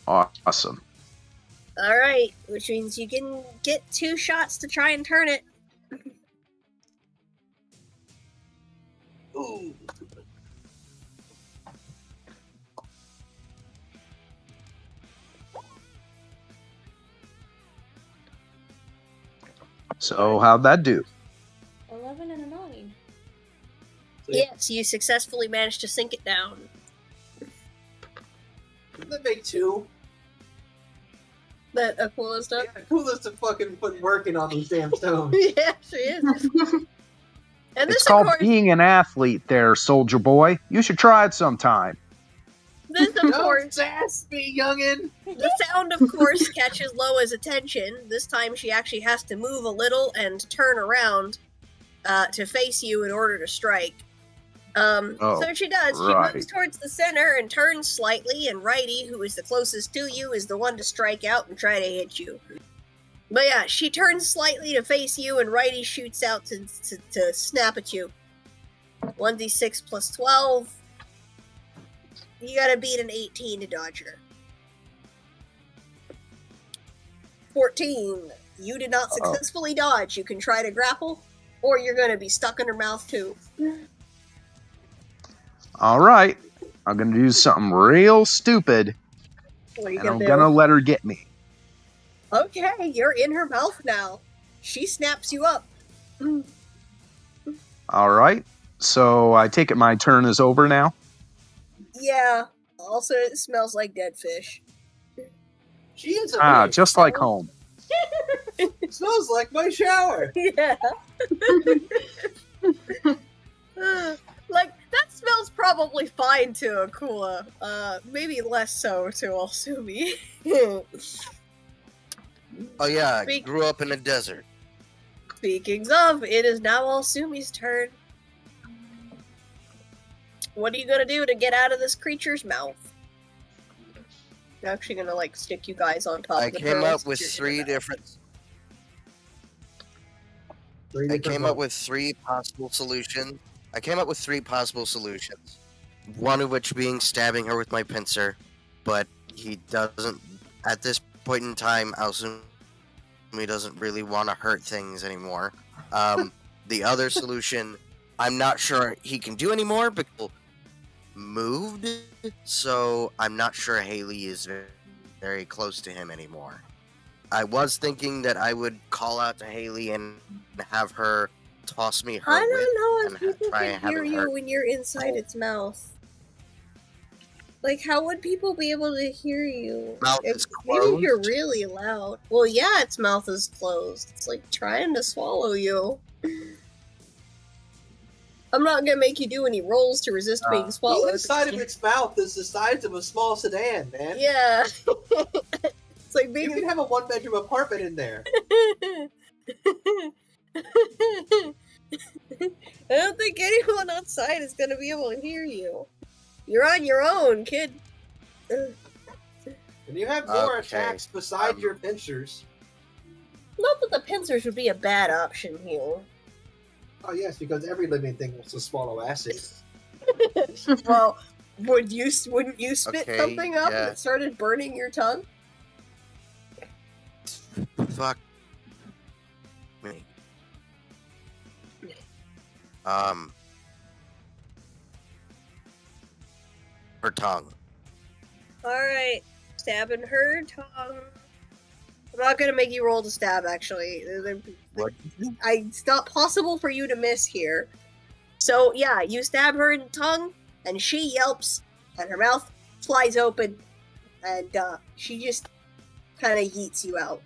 Awesome. Alright, which means you can get 2 shots to try and turn it. Ooh. So how'd that do? 11 and a 9. Yes, you successfully managed to sink it down. Doesn't that make 2? That Aquila stuff? Yeah, coolest to fucking put working on these damn stones. Yeah, she is. And this, It's of called course, being an athlete there, soldier boy. You should try it sometime. this, of Don't course, sass me, youngin'. the sound, of course, catches Loa's attention. This time she actually has to move a little and turn around to face you in order to strike. So she does. She right. moves towards the center and turns slightly, and Righty, who is the closest to you, is the one to strike out and try to hit you. But yeah, she turns slightly to face you, and Righty shoots out to snap at you. 1d6 plus 12. You gotta beat an 18 to dodge her. 14. You did not successfully dodge. You can try to grapple, or you're gonna be stuck in her mouth too. All right. I'm gonna do something real stupid, What are you and I'm gonna gonna do? let her get me. Okay, you're in her mouth now. She snaps you up. All right. So I take it my turn is over now. Yeah. Also, it smells like dead fish. She is a weird Just like smell. home. It smells like my shower. Yeah. Like, that smells probably fine to Akula. Maybe less so to Alsumi. Oh yeah, I Speak- grew up in a desert. Speaking of, it is now Alsumi's turn. What are you gonna do to get out of this creature's mouth? I'm actually gonna, like, stick you guys on top I of the came pearls up with since you're three in the mouth. different. Three I different came up votes. with three possible solutions. One of which being stabbing her with my pincer, but he doesn't. At this point in time, Alsumi doesn't really want to hurt things anymore. The other solution, I'm not sure he can do anymore because moved, so I'm not sure Haley is very close to him anymore. I was thinking that I would call out to Haley and have her toss me her I whip don't know if and people try can hear having you her. when you're inside its mouth. Like, how would people be able to hear you? Mouth If- is maybe if you're closed? really loud. Well, yeah, its mouth is closed. It's like trying to swallow you. I'm not gonna make you do any rolls to resist being The swallowed. inside of its mouth is the size of a small sedan, man. Yeah. It's like You being. can have a one-bedroom apartment in there. I don't think anyone outside is gonna be able to hear you. You're on your own, kid. And you have more Okay, attacks besides your pincers. Not that the pincers would be a bad option here. Oh yes, because every living thing wants to swallow acid. Well, wouldn't you spit Okay, something up and yeah. it started burning your tongue? Fuck me. Her tongue. Alright, stabbing her tongue. I'm not gonna make you roll to stab, actually. What? It's not possible for you to miss here. So, yeah, you stab her in the tongue, and she yelps, and her mouth flies open, and she just kind of yeets you out.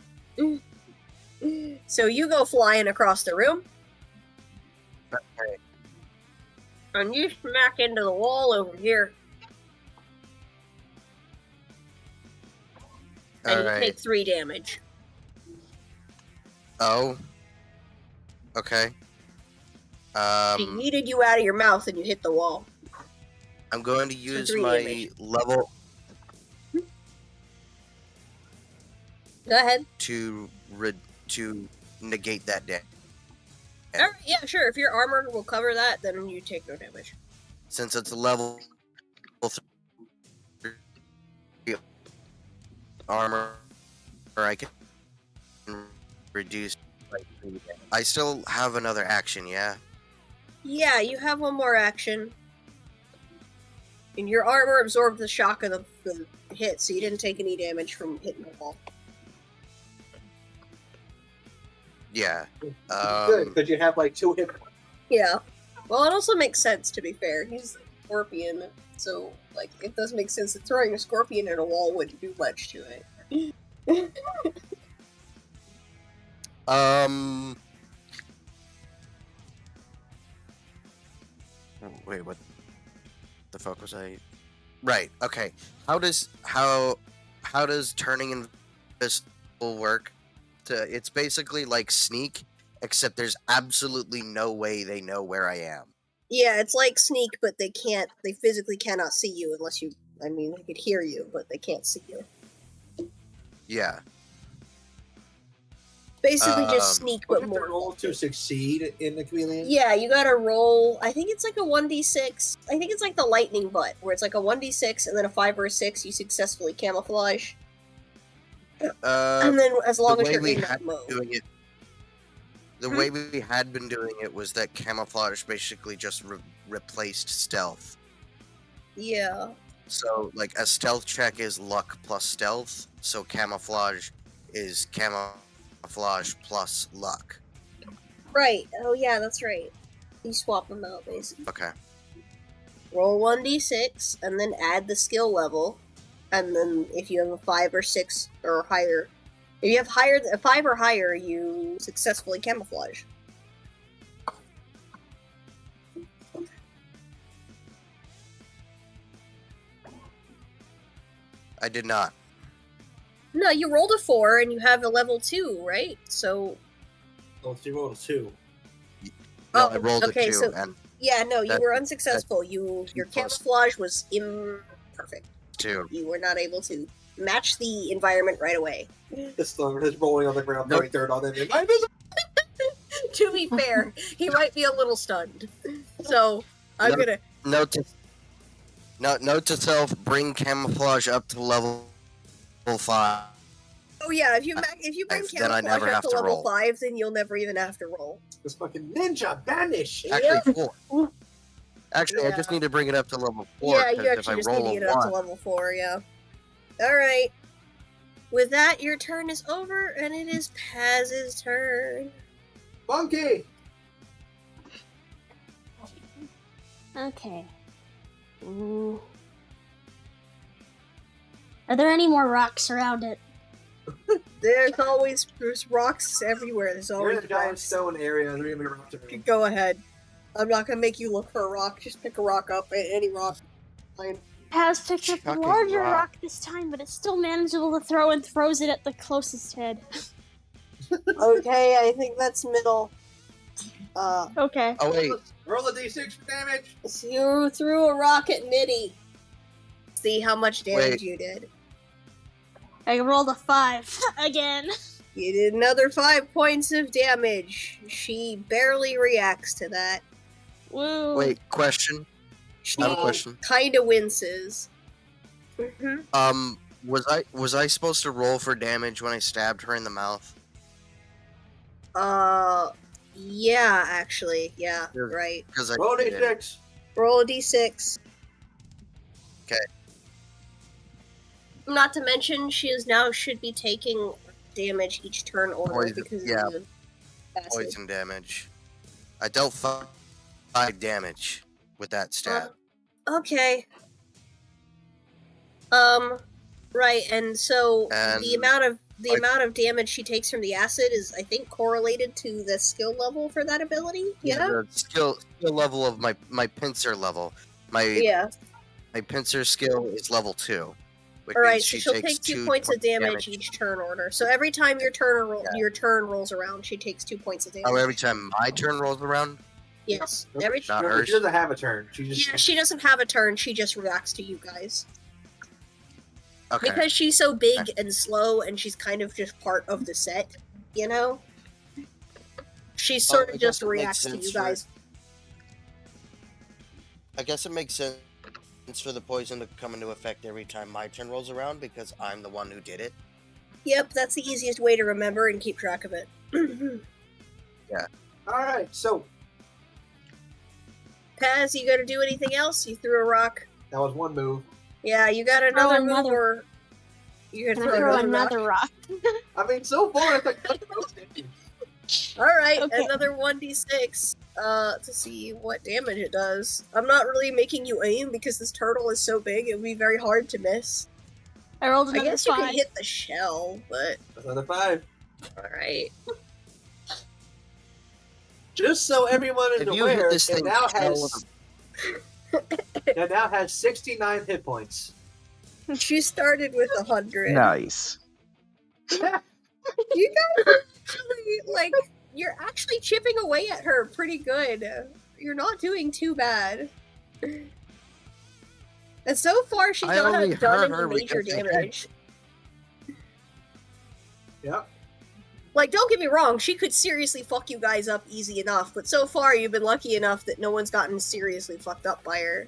So you go flying across the room, Okay. and you smack into the wall over here, and you Alright. take 3 damage. Oh. Okay. She yeeted you out of your mouth, and you hit the wall. I'm going to use 3 my damage. level Go ahead. to negate that damage. Alright, yeah, sure. If your armor will cover that, then you take no damage. Since it's a level 3 armor, I can reduce. I still have another action, yeah. Yeah, you have one more action. And your armor absorbed the shock of the hit, so you didn't take any damage from hitting the wall. Yeah. Good, because you have like 2 hit points. Yeah. Well, it also makes sense, to be fair. He's a scorpion, so, like, it does make sense that throwing a scorpion at a wall wouldn't do much to it. Wait, what the fuck was I? Right. Okay. How does turning invisible work? It's basically like sneak, except there's absolutely no way they know where I am. Yeah, it's like sneak, but they physically cannot see you unless you, they could hear you, but they can't see you. Yeah. Basically, just sneak, What but if the more. roll to succeed in the chameleon? Yeah, you gotta roll. I think it's like a 1d6. I think it's like the lightning butt, where it's like a 1d6 and then a 5 or a 6. You successfully camouflage, and then as The long as way you're we in had that mode. doing it, the way we had been doing it was that camouflage basically just replaced stealth. Yeah. So, like, a stealth check is luck plus stealth, so camouflage is camouflage plus luck. Right. Oh yeah, that's right. You swap them out basically. Okay. Roll 1d6 and then add the skill level, and then if you have a 5 or 6 or higher, if you have a 5 or higher, you successfully camouflage. I did not. No, you rolled a 4 and you have a level 2, right? So. Oh, so you rolled a 2. No, Oh, I rolled okay, a 2, so- and Yeah, no, you That- were unsuccessful. Your plus- camouflage was imperfect. 2. You were not able to match the environment right away. This thumb is rolling on the ground, Nope. throwing dirt on it. Am I invisible? To be fair, he might be a little stunned. So, I'm No. gonna. Note to self, bring camouflage up to level 5. Oh yeah, if you bring Then I camouflage never up have to to level roll. 5, then you'll never even have to roll. This fucking ninja vanish. Actually, 4. Actually, I just Yeah. need to bring it up to level 4, Yeah, because you if I actually just need roll to a get it up to 1... level 4, yeah. Alright. With that, your turn is over, and it is Paz's turn. Monkey! Okay. Are there any more rocks around it? There's rocks everywhere. There's You're in always a giant rocks. stone area. There's even a rock to move. Go ahead. I'm not gonna make you look for a rock. Just pick a rock up. Any rock. Fine. Has picked up a Chucking larger rock. rock this time, but it's still manageable to throw and throws it at the closest head. Okay, I think that's middle. Okay. Oh, wait. Roll a d6 for damage. So you threw a rock at Mitty. See how much damage Wait. you did. I rolled a 5 again. You did another 5 points of damage. She barely reacts to that. Woo. Wait, question. She I have a question. kind of winces. Mm-hmm. Was I supposed to roll for damage when I stabbed her in the mouth? Yeah, actually. Yeah, Yeah. right. Because I Roll a did. d6. Roll a d6. Okay. Not to mention, she is now should be taking damage each turn order Poison, because yeah. of the acid. Poison damage. I dealt 5 damage with that stab. Okay. Right, and so And, the amount of like- damage she takes from the acid is, I think, correlated to the skill level for that ability. Yeah. The skill level of my pincer level. My Yeah. my pincer skill is level 2. Which All right, means so she she'll takes take 2 points of damage each turn order. So every time your turn rolls around, she takes 2 points of damage. Oh, every time my turn rolls around? Yes. Nope. Every Not No, hers? she doesn't have a turn. She just. Yeah, she doesn't have a turn. She just reacts to you guys. Okay. Because she's so big and slow, and she's kind of just part of the set, you know? She sort I of guess just it makes reacts to sense you for- guys. I guess it makes sense for the poison to come into effect every time my turn rolls around because I'm the one who did it. Yep, that's the easiest way to remember and keep track of it. Alright, so Paz, you gotta do anything else? You threw a rock. that was one move. Yeah, you got another move, another- or you're Can gonna I throw throw another another rock? I mean, so far it's like. Alright, Okay. another 1d6 to see what damage it does. I'm not really making you aim because this turtle is so big, it would be very hard to miss. I rolled I another guess you 5. can hit the shell, but Another 5. alright. Just so everyone is If you hit aware, this it thing now shell has. It now has 69 hit points. She started with 100. Nice. You guys are actually, like, you're actually chipping away at her pretty good. You're not doing too bad. And so far, she's I not only done hurt any her major because I had- damage. Yep. Like, don't get me wrong, she could seriously fuck you guys up easy enough, but so far you've been lucky enough that no one's gotten seriously fucked up by her.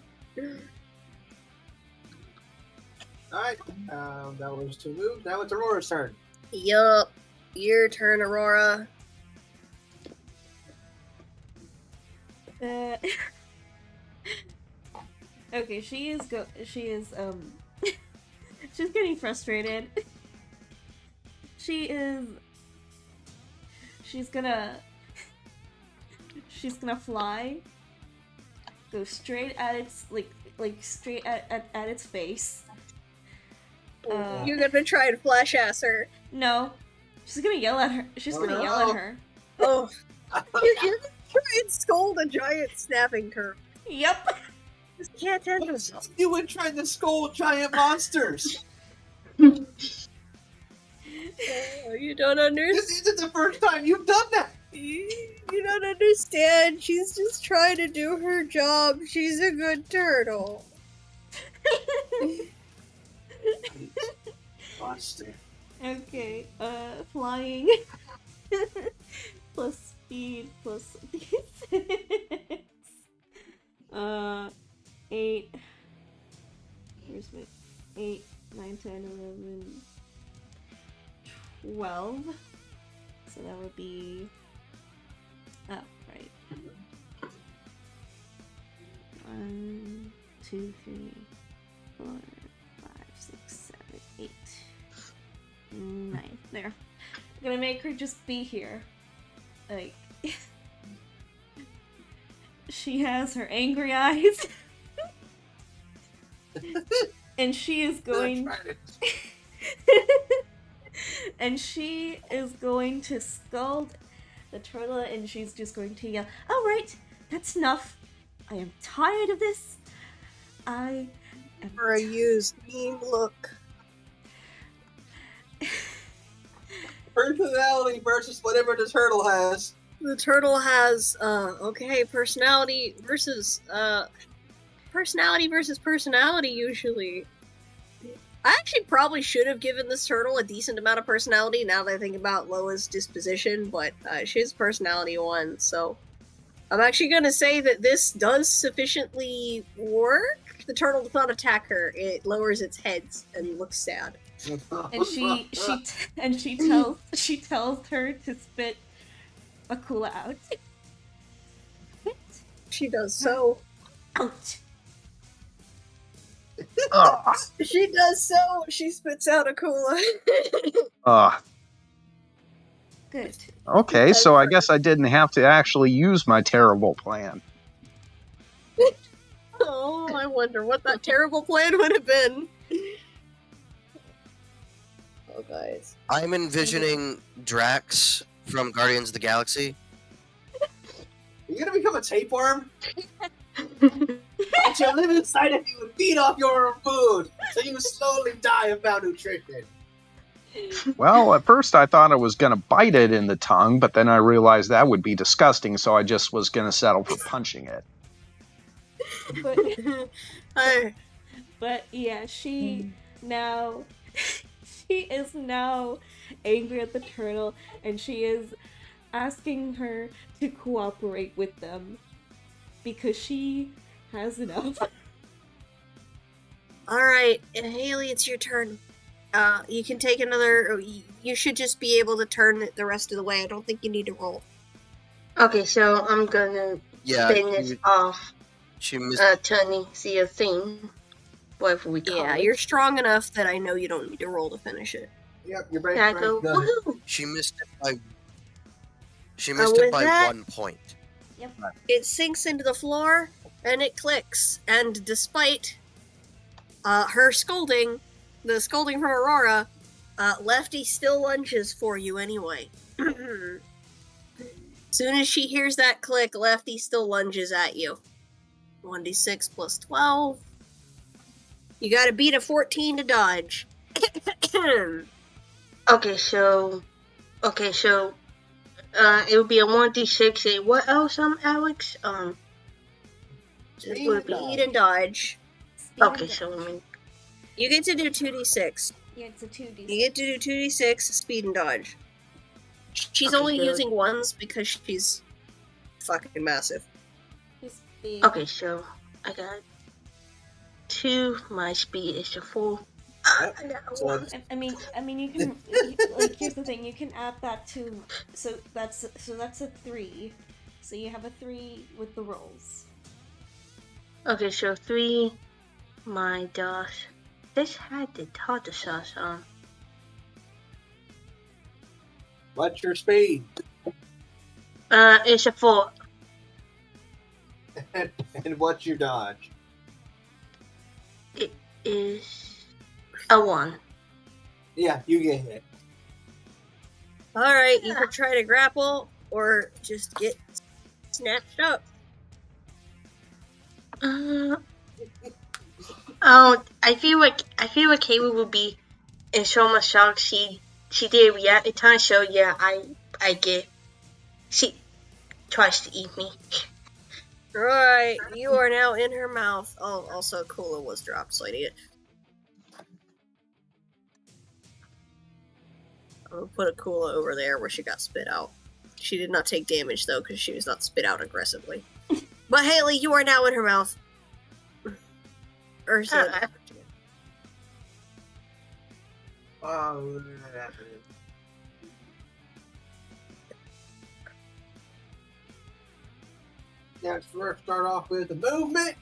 Alright, that was 2 moves. Now it's Aurora's turn. Yup. Your turn, Aurora. Okay, she is she's getting frustrated. She's gonna fly, go straight at its straight at its face. You're gonna try and flash ass her. No, she's gonna yell at her. She's gonna yell at her. Oh. You're gonna try and scold a giant snapping turtle. Yep. Just can't handle himself. You would try to scold giant monsters. Oh, you don't understand. This isn't the first time you've done that. You don't understand. She's just trying to do her job. She's a good turtle. Monster. Okay. Flying plus speed plus d6. 8. Where's my 8, 9, 10, 11, 12. So that would be. Oh, right. 1, 2, 3, 4, 5, 6, 7, 8, 9. There. I'm gonna make her just be here. Like. She has her angry eyes. And she is going. And she is going to scold the turtle, and she's just going to yell, "Alright, that's enough. I am tired of this. I am For a used mean look. Personality versus whatever the turtle has. The turtle has, personality versus personality usually. I actually probably should have given this turtle a decent amount of personality now that I think about Loa's disposition, but she's personality 1, so I'm actually gonna say that this does sufficiently work. The turtle does not attack her, it lowers its head and looks sad. and she tells her to spit Akula out. She does so. Out. She does so. She spits out Akula. Good. Okay, so I guess I didn't have to actually use my terrible plan. Oh, I wonder what that terrible plan would have been. Oh, guys. I'm envisioning Drax from Guardians of the Galaxy. You're gonna become a tapeworm? But you live inside of you and feed off your own food, so you slowly die of malnutrition. Well, at first I thought I was going to bite it in the tongue, but then I realized that would be disgusting, so I just was going to settle for punching it. But yeah, she is now angry at the turtle, and she is asking her to cooperate with them because she has enough. Alright, Haley, it's your turn. You can take another. You should just be able to turn it the rest of the way. I don't think you need to roll. Okay, so I'm gonna spin this off. She missed. Turning, see a thing. Whatever we call Yeah, it. you're strong enough that I know you don't need to roll to finish it. Yep, you're right. Can I go, Go ahead. woohoo! She missed it by. She missed it with by that- 1 point. It sinks into the floor and it clicks. And despite her scolding, the scolding from Aurora, Lefty still lunges for you anyway. Soon as she hears that click, Lefty still lunges at you. 1d6 plus 12. You gotta beat a 14 to dodge. Okay, so it would be a 1d6. And what else, Alex? It would be eat and dodge. Okay, so I mean, You get to do 2d6. Yeah, it's a 2d6. You get to do 2d6 speed and dodge. She's Okay, only good. using ones because she's fucking massive. He's big. Okay, so I got 2. My speed is a 4. Yep. I got a So 1. I mean, you can like. Here's the thing: you can add that to. So that's a 3. So you have a 3 with the rolls. Okay, so 3. My dash. This had the tartar sauce on. What's your speed? It's a 4. And what's your dodge? It is a 1. Yeah, you get hit. Alright, you could try to grapple or just get snatched up. Oh, I feel like Kayla would be in so much shock. She did react a time, so yeah, I get. She tries to eat me. Alright, you are now in her mouth. Oh, also, Kula was dropped, so I need it. I'm gonna put a Kula over there where she got spit out. She did not take damage, though, because she was not spit out aggressively. But Haley, you are now in her mouth. Ursa. Oh, let's first start off with the movement.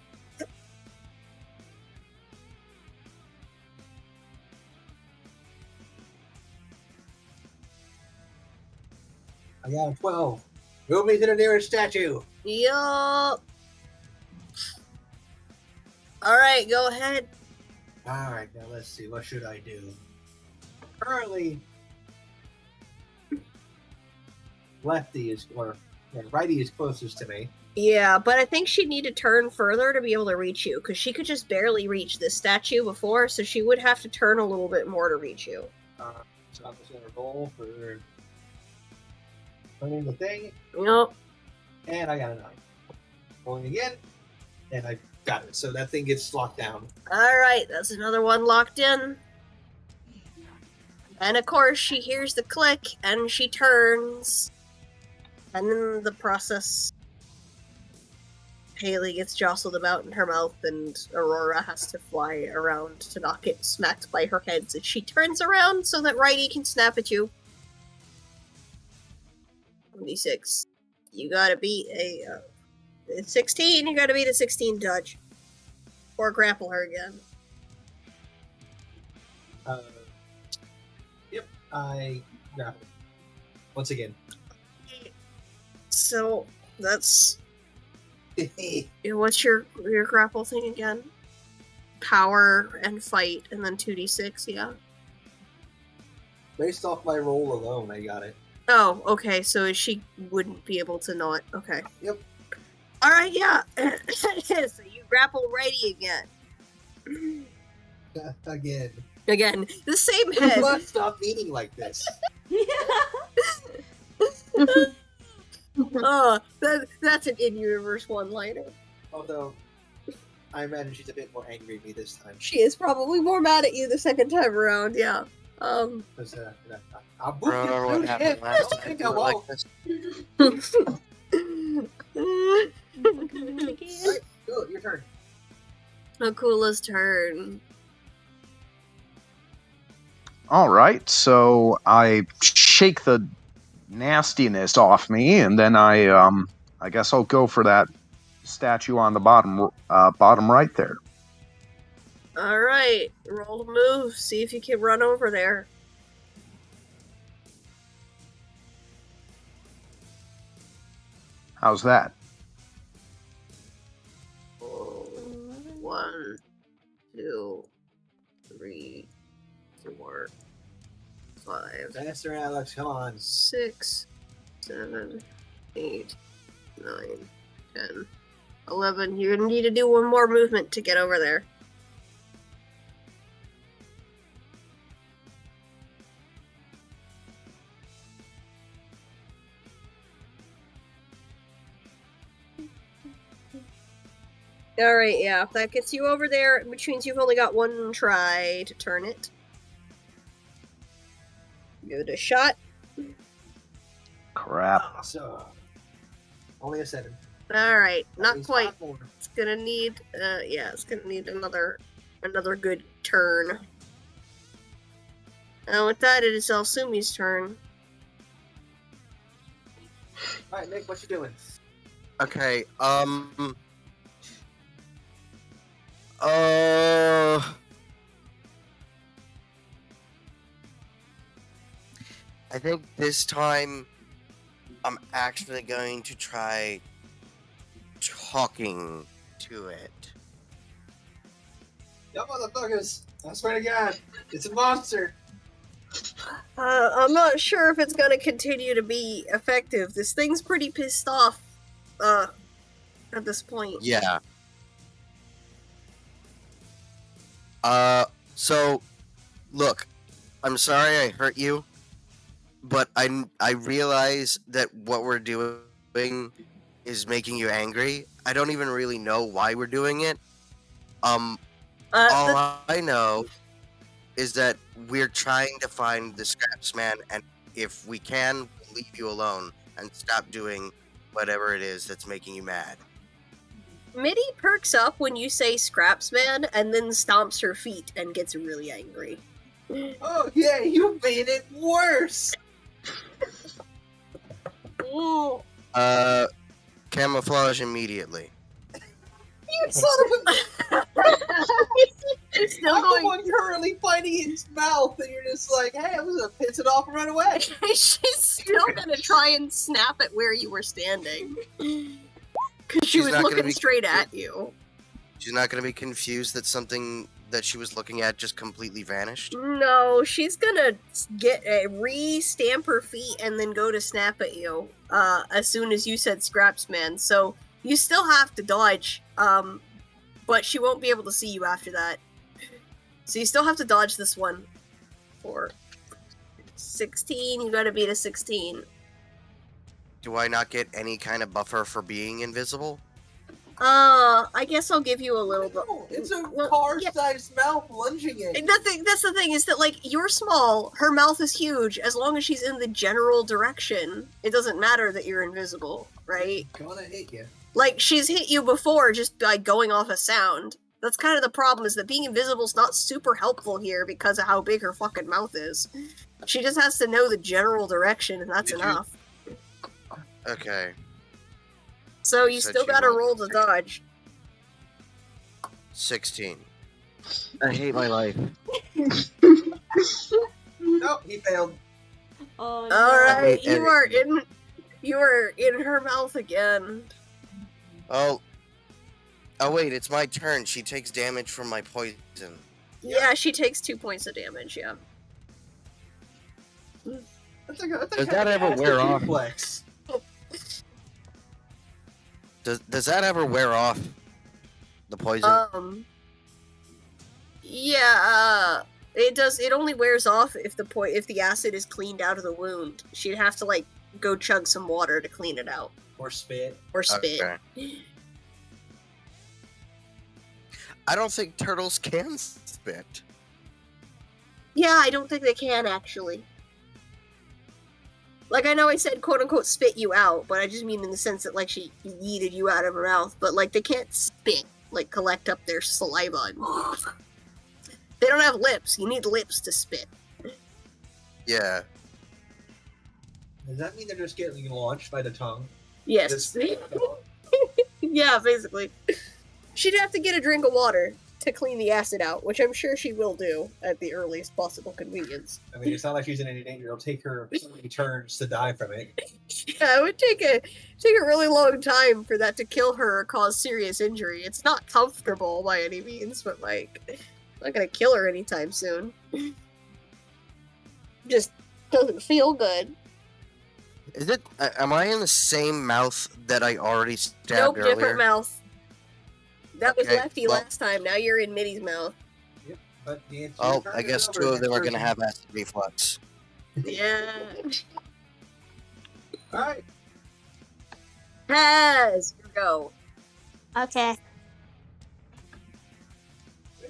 I got a 12. Move me to the nearest statue. Yup. Alright, go ahead. Alright, now let's see. What should I do? Currently, lefty is, or yeah, righty is closest to me. Yeah, but I think she'd need to turn further to be able to reach you, because she could just barely reach this statue before, so she would have to turn a little bit more to reach you. So I'm just going to roll for turning the thing, Yup. and I got a 9. Rolling again, and I got it. So that thing gets locked down. Alright, that's another one locked in. And of course, she hears the click, and she turns. And in the process, Haley gets jostled about in her mouth, and Aurora has to fly around to not get smacked by her head. So she turns around so that Righty can snap at you. 26. You gotta beat a 16. You gotta beat a 16 dodge. Or grapple her again. Yep, I grapple. Once again. So, that's... What's your grapple thing again? Power and fight, and then 2d6, yeah? Based off my roll alone, I got it. Oh, okay, so she wouldn't be able to not. Okay. Yep. Alright, yeah. So you grapple Righty again. Again. Again, the same You head. must stop eating like this. Oh, that's an in-universe one-liner. Although, I imagine she's a bit more angry at me this time. She is probably more mad at you the second time around, yeah. Because, I'll book your Remember what cruise happened ship. last Don't time? think You I were like won't. this? Right, go, your turn. Akula's turn. All right, so I shake the nastiness off me, and then I guess I'll go for that statue on the bottom right there. Alright, roll to move, see if you can run over there. How's that? 1, 2, 3, 4, 5, Faster, Alex, come on. 6, 7, 8, 9, 10, 11. You're gonna need to do one more movement to get over there. Alright, yeah, if that gets you over there, which means you've only got one try to turn it. Give it a shot. Crap. So, only a 7. All right, That not means quite. 5 more. It's gonna need, it's gonna need another good turn. With that, it is Alsumi's turn. All right, Nick, what you doing? Okay, I think this time I'm actually going to try talking to it. Y'all motherfuckers! I swear to God, it's a monster. I'm not sure if it's gonna continue to be effective. This thing's pretty pissed off, at this point. Yeah. So, look, I'm sorry I hurt you, but I realize that what we're doing is making you angry. I don't even really know why we're doing it. All I know is that we're trying to find the Scraps Man, and if we can, we'll leave you alone and stop doing whatever it is that's making you mad. Mitty perks up when you say Scraps Man and then stomps her feet and gets really angry. Oh yeah, you made it worse. Ooh. Camouflage immediately. You son of a! She's still I'm the going. one currently fighting its mouth, and you're just like, hey, I'm just gonna piss it off and run away. She's still gonna try and snap at where you were standing. Because she She's was not gonna looking be- straight at you. She's not going to be confused that something that she was looking at just completely vanished. No, she's gonna get re-stamp her feet and then go to snap at you. As soon as you said Scraps Man, so you still have to dodge. But she won't be able to see you after that. So you still have to dodge this one. For 16, you gotta beat a 16. Do I not get any kind of buffer for being invisible? I guess I'll give you a little bit. No, it's a Well, car-sized mouth lunging at you. That's the thing, is that, like, you're small, her mouth is huge. As long as she's in the general direction, it doesn't matter that you're invisible, right? Gonna hit you. Like, she's hit you before just by going off a sound. That's kind of the problem, is that being invisible is not super helpful here because of how big her fucking mouth is. She just has to know the general direction, and that's Did you- enough. Okay. So you Said still she gotta rolled roll to dodge. 16. I hate my life. Nope, he failed. Oh no. Alright, Wait, you are in her mouth again. Oh. Oh wait, it's my turn. She takes damage from my poison. Yeah, she takes 2 points of damage, yeah. That's a Does that ever wear off? Flex. Does that ever wear off? The poison? Yeah, it does. It only wears off if the acid is cleaned out of the wound. She'd have to, like, go chug some water to clean it out. Or spit. Or spit. Okay. I don't think turtles can spit. Yeah, I don't think they can, actually. Like, I know I said quote-unquote spit you out, but I just mean in the sense that, like, she yeeted you out of her mouth, but, like, they can't spit, like, collect up their saliva and... They don't have lips. You need lips to spit. Yeah. Does that mean they're just getting launched by the tongue? Yes. Just- Yeah, basically. She'd have to get a drink of water to clean the acid out, which I'm sure she will do at the earliest possible convenience. I mean, it's not like she's in any danger. It'll take her so many turns to die from it. Yeah, it would take a really long time for that to kill her or cause serious injury. It's not comfortable by any means, but, like, it's not gonna kill her anytime soon. Just doesn't feel good. Is it? Am I in the same mouth that I already stabbed Nope, earlier? different mouth. That was Okay, Lefty well- last time. Now you're in Mitty's mouth. But the answer Oh, is I guess over 2 of them are next gonna have acid reflux. Yeah. Alright. Has you go. Okay,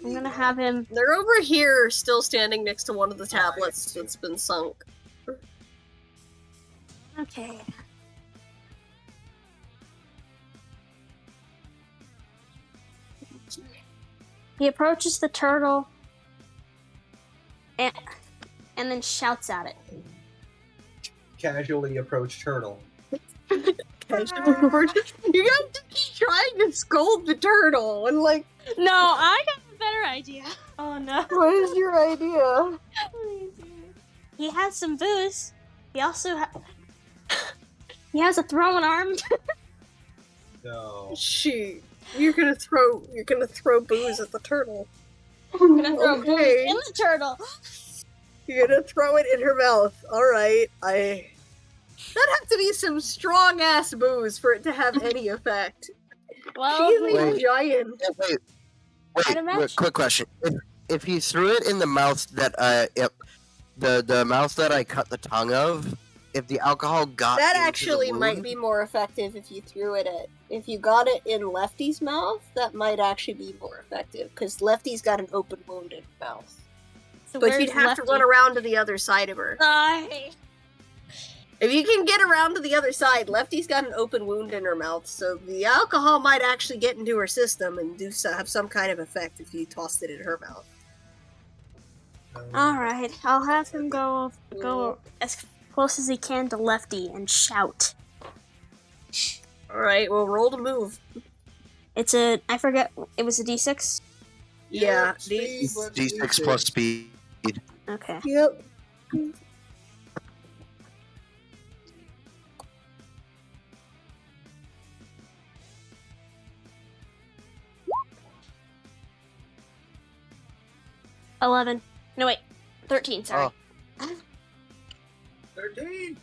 I'm gonna have him. They're over here, still standing next to one of the Oh, I tablets see. that's been sunk. Okay. He approaches the turtle and then shouts at it. Casually approach turtle. Casual approach. You guys just keep trying to scold the turtle and like. No, I got a better idea. Oh no. What is your idea? He has some booze. He also he has a throwing arm. No. Shoot, you're gonna throw booze at the turtle. I'm gonna throw Okay. booze in the turtle. You're gonna throw it in her mouth. All right, that'd have to be some strong ass booze for it to have any effect. Well, She's Wait. a giant. I'd imagine- Quick question. If he threw it in the mouth that the mouth that I cut the tongue of, if the alcohol got That into the actually might wound- be more effective if you threw it at. If you got it in Lefty's mouth, that might actually be more effective because Lefty's got an open wound in her mouth. So But where's you'd have to Lefty? run around to the other side of her. If you can get around to the other side, Lefty's got an open wound in her mouth, so the alcohol might actually get into her system and have some kind of effect if you tossed it in her mouth. All right, I'll have him go as close as he can to Lefty and shout. All right, well, roll to move. It's I forget. It was a D6. Yeah, speed, let's do D6 plus speed. Okay. Yep. $11. No wait, 13. Sorry. Oh. 13.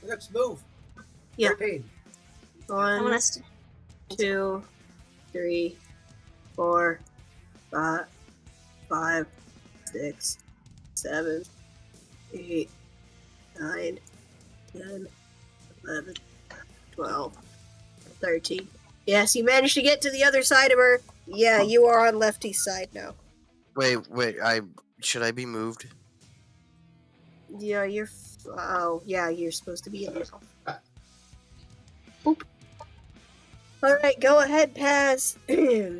Let's move. Yeah. 13. I want 1, us to. 2, 3, 4, 5, 6, 7, 8, 9, 10, 11, 12, 13. Yes, you managed to get to the other side of her. Yeah, you are on Lefty's side now. Wait. Should I be moved? Yeah, you're supposed to be in now. Boop. Alright, go ahead, Paz. Okay.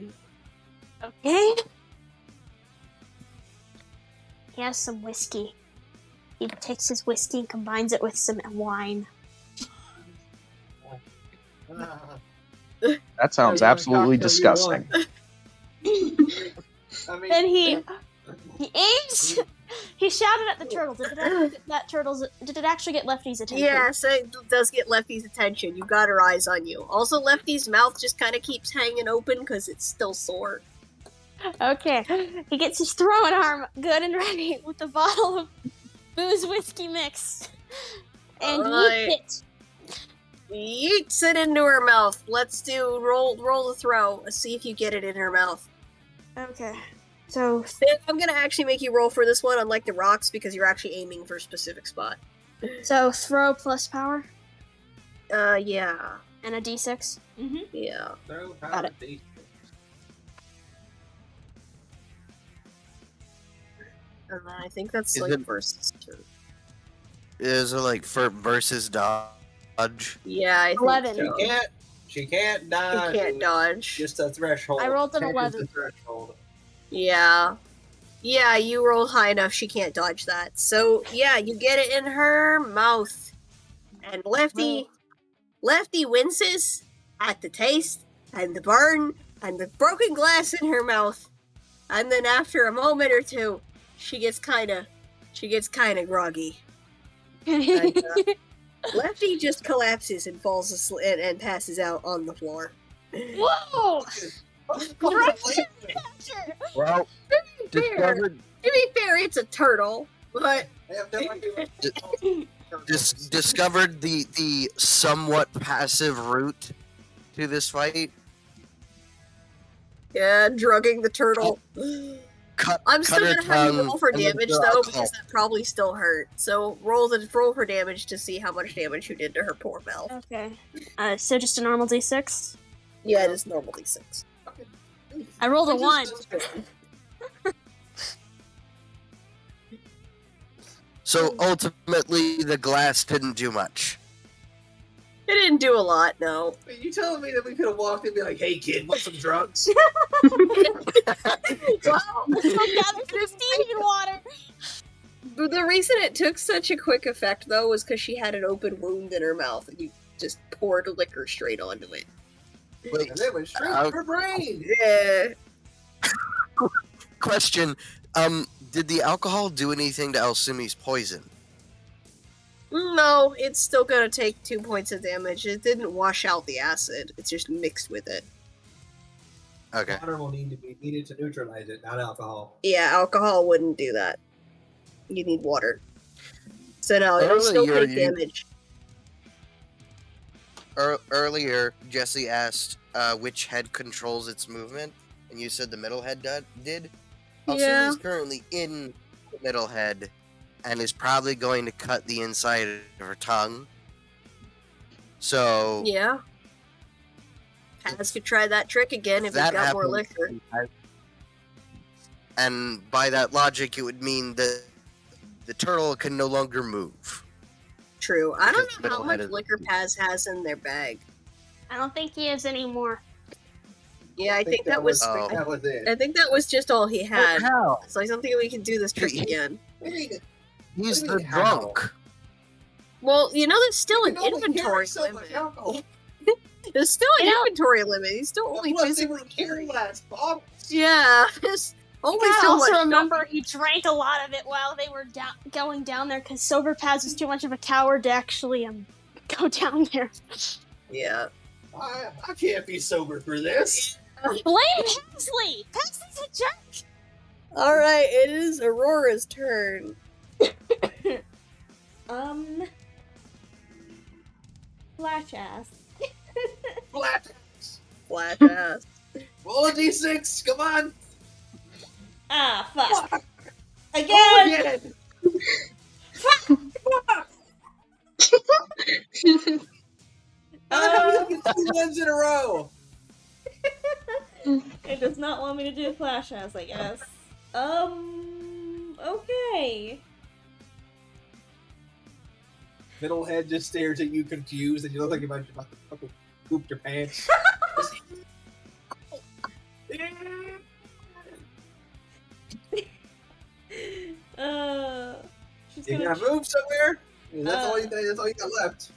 He has some whiskey. He takes his whiskey and combines it with some wine. That sounds Yeah, absolutely cocktail you disgusting. I mean, Then he aims. He shouted at the turtle. Did it actually get Lefty's attention? Yes, it does get Lefty's attention. You got her eyes on you. Also, Lefty's mouth just kind of keeps hanging open because it's still sore. Okay. He gets his throwing arm good and ready with the bottle of booze whiskey mix, and Alright. eats it. Yeets it into her mouth. Let's do roll the throw. Let's see if you get it in her mouth. Okay. So I'm gonna actually make you roll for this one, unlike the rocks, because you're actually aiming for a specific spot. throw plus power Yeah. and a d6. Yeah. Got it. And then I think that's Is like it- versus turn. Is it like for versus dodge? Yeah, I think 11. so. She can't You dodge. can't dodge. Just a threshold. I rolled an 10 is 11. the threshold. Yeah. Yeah, you rolled high enough, she can't dodge that. So, yeah, you get it in her mouth. And Lefty winces at the taste, and the burn, and the broken glass in her mouth. And then after a moment or two, she gets kinda groggy. And, Lefty just collapses and falls asleep and passes out on the floor. Whoa! Well, discovered To be fair, it's a turtle, but I have no idea. discovered the somewhat passive route to this fight. yeah, drugging the turtle. I'm Cut still her gonna have you tongue roll for and then damage throw though, alcohol. because that probably still hurt. So roll for damage to see how much damage you did to her poor mouth. Okay. So just a normal d6. Yeah, it is normal d6. I rolled a 1. So ultimately, the glass didn't do much. It didn't do a lot, no. Are you telling me that we could have walked in and be like, "Hey kid, want some drugs?" Wow. Let's go gather some steaming water. The reason it took such a quick effect, though, was because she had an open wound in her mouth, and you just poured liquor straight onto it. Wait, And it went straight to her brain. Yeah. question. Did the alcohol do anything to Elsumi's poison? No, it's still gonna take 2 points of damage. It didn't wash out the acid. It's just mixed with it. Okay. Water will need to be needed to neutralize it, not alcohol. Yeah, alcohol wouldn't do that. You need water. So no, it'll still Earlier, take damage. Earlier, Jesse asked which head controls its movement, and you said the middle head did. Yeah. Elsumi's currently in the middle head, and is probably going to cut the inside of her tongue. So Yeah. Paz could try that trick again if he's that got more happens, liquor. and by that logic, it would mean that the turtle can no longer move. True. I don't Because know how middle much head is- liquor Paz has in their bag. I don't think he has any more. Yeah, I think that was. Oh. that was it. I think that was just all he had. How? So I don't think we can do this trick He- again. What do you mean? He's What do you the mean, how? drunk. Well, you know, there's still You an can only inventory carry so much limit. alcohol. There's still an You know- inventory limit. He's still only Plus, they were physically carrying. glass bottles. Yeah, there's only I so also much. remember he drank a lot of it while they were going down there because Sober Paz was too much of a coward to actually go down there. Yeah. I can't be sober for this. Blame Paisley! Paisley's a jerk! All right, it is Aurora's turn. Flash ass. Flat. Flash ass. Roll a d6. Come on. Ah, fuck. Fuck. Again! Again. How the hell did you get 2 ones in a row? It does not want me to do flash ass, I guess. Okay. Middle head just stares at you confused, and you look like you're about to fucking poop your pants. She's You gonna. gonna move somewhere? That's all you got left.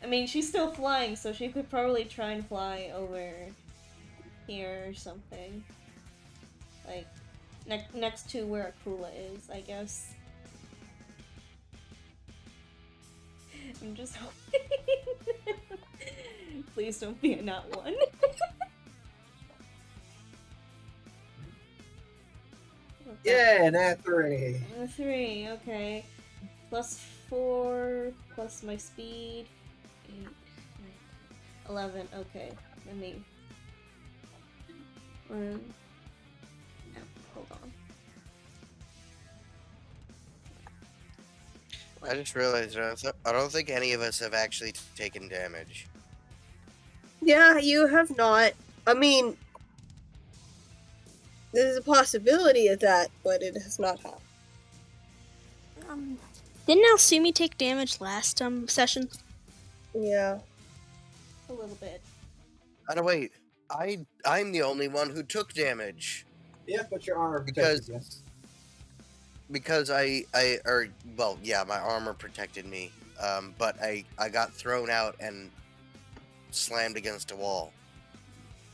I mean, she's still flying, so she could probably try and fly over here or something. Like, next to where Akula is, I guess. I'm just hoping. Please don't be a not one. Yeah, nat 3. 3, okay. +4, plus my speed. 8, 9, 11, okay. Let me... no, hold on. I just realized I don't think any of us have actually taken damage. Yeah, you have not. I mean, there's a possibility of that, but it has not happened. Didn't Alsumi take damage last session? Yeah. A little bit. Oh, wait, I'm the only one who took damage. Yeah, but your armor Because- protected, yes. Because my armor protected me, but I got thrown out and slammed against a wall.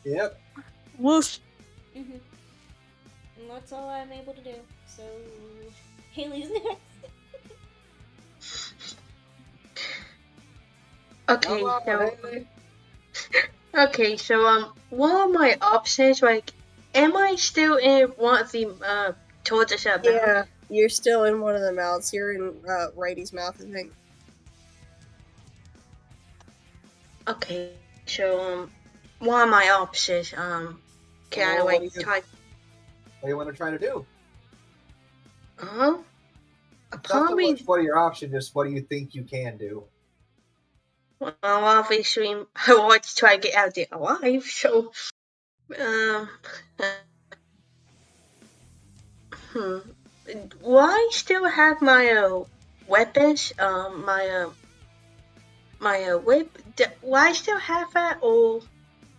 Yep. Woof. Mm-hmm. And that's all I'm able to do. So, Haley's next. Okay, Come on, so Haley. okay, so what are my options? Like, am I still in one of the tortoise mouth? Yeah, you're still in one of the mouths. You're in Righty's mouth, I think. Okay, so what are my options? Can I Well, what like do you- try? What do you want to try to do? Huh? Not so Probably. much what are your options, just what do you think you can do? Well, obviously, I want to try to get out there alive. So, hmm. will I still have my weapons? My whip. Will I still have that? Or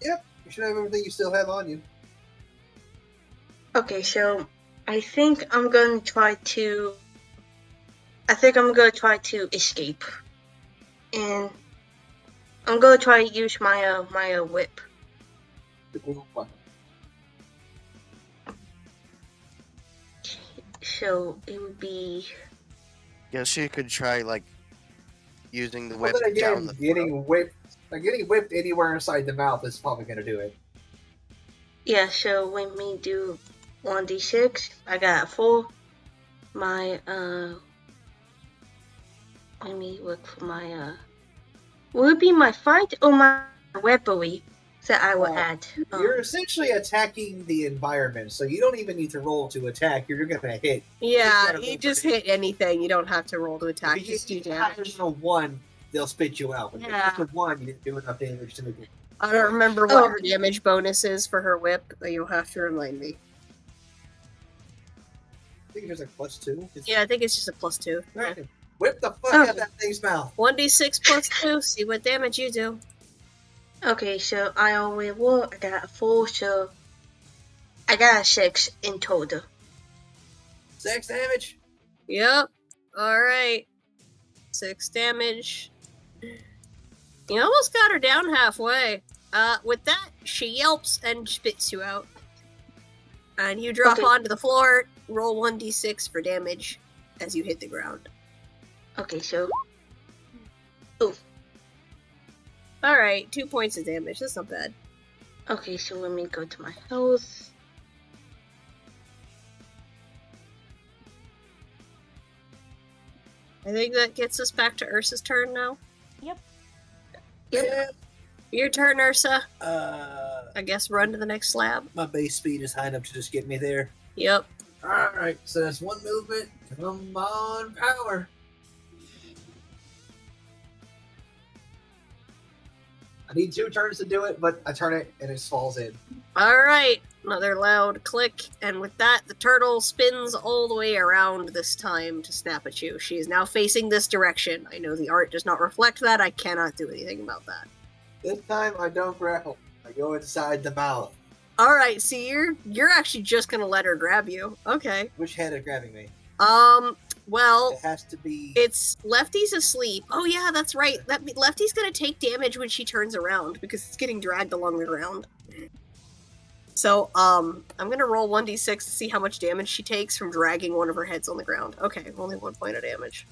Yep, you should have everything you still have on you. okay, so I think I'm gonna try to. I think I'm gonna try to escape, and I'm gonna try to use my whip. So it would be. Guess you could try like using the Well, whip then down again, the throat. getting whipped anywhere inside the mouth is probably gonna do it. Yeah, so when we do 1d6, I got 4. My, let me look for my, will it be my fight or my weaponry that I will add? You're essentially attacking the environment, so you don't even need to roll to attack. You're gonna hit. Yeah, gotta roll you for just damage. hit anything. You don't have to roll to attack. If you Just do get higher damage. than a 1, they'll spit you out. If Yeah. it's a 1, you didn't do enough damage to make it. I don't remember what Oh. her damage bonus is for her whip, but you'll have to remind me. I think there's like +2. Yeah, I think it's just a +2. Right. Whip the fuck Oh. out of that thing's mouth. 1d6 +2. See what damage you do. Okay, so I only roll, I got a 4, so I got a 6 in total. 6 damage. Yep. Alright. 6 damage. You almost got her down halfway. With that, she yelps and spits you out. And you drop Okay. onto the floor, roll 1d6 for damage as you hit the ground. Okay, so, Alright, 2 points of damage. That's not bad. okay, so let me go to my health. I think that gets us back to Ursa's turn now. Yep. Yeah. Your turn, Ursa. Uh, I guess run to the next slab. my base speed is high enough to just get me there. Yep. Alright, so that's one movement. Come on, power. I need 2 turns to do it, but I turn it and it falls in. Alright. Another loud click, and with that, the turtle spins all the way around this time to snap at you. She is now facing this direction. I know the art does not reflect that. I cannot do anything about that. This time I don't grapple. I go inside the mouth. Alright, see, you're actually just gonna let her grab you. Okay. Which head is grabbing me? Well, It has to be. it's Lefty's asleep. Oh yeah, that's right. Lefty's gonna take damage when she turns around because it's getting dragged along the ground. So, I'm gonna roll 1d6 to see how much damage she takes from dragging one of her heads on the ground. Okay, only 1 point of damage.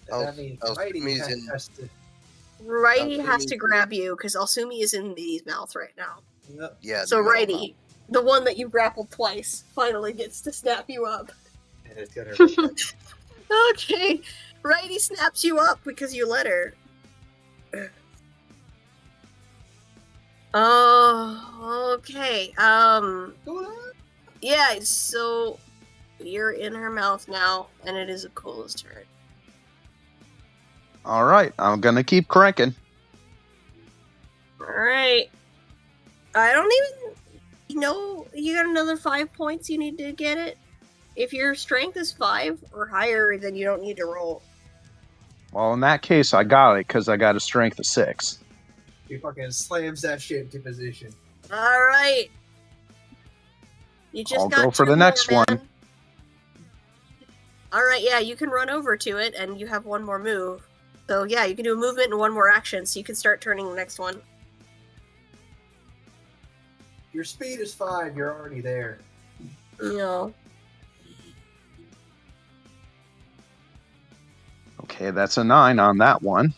That means Righty Alsumi's in- has to. Righty has Alsumi- to grab you because Alsumi is in Midi's mouth right now. Yep. Yeah. So the middle Righty, the one that you grappled twice, finally gets to snap you up. And it's gonna hurt. Okay, Righty snaps you up because you let her. Oh, okay. Yeah, so you're in her mouth now, and it is Akula's turn. All right, I'm gonna keep cranking. Alright. I don't even know. You got another 5 points you need to get it. If your strength is 5 or higher, then you don't need to roll. Well, in that case, I got it because I got a strength of 6. He fucking slams that shit into position. Alright. You just I'll got go for 2 the next more, one. man. Alright, yeah, you can run over to it, and you have 1 more move. So yeah, you can do a movement and 1 more action, so you can start turning the next one. Your speed is 5. You're already there. No. Okay, that's a 9 on that one.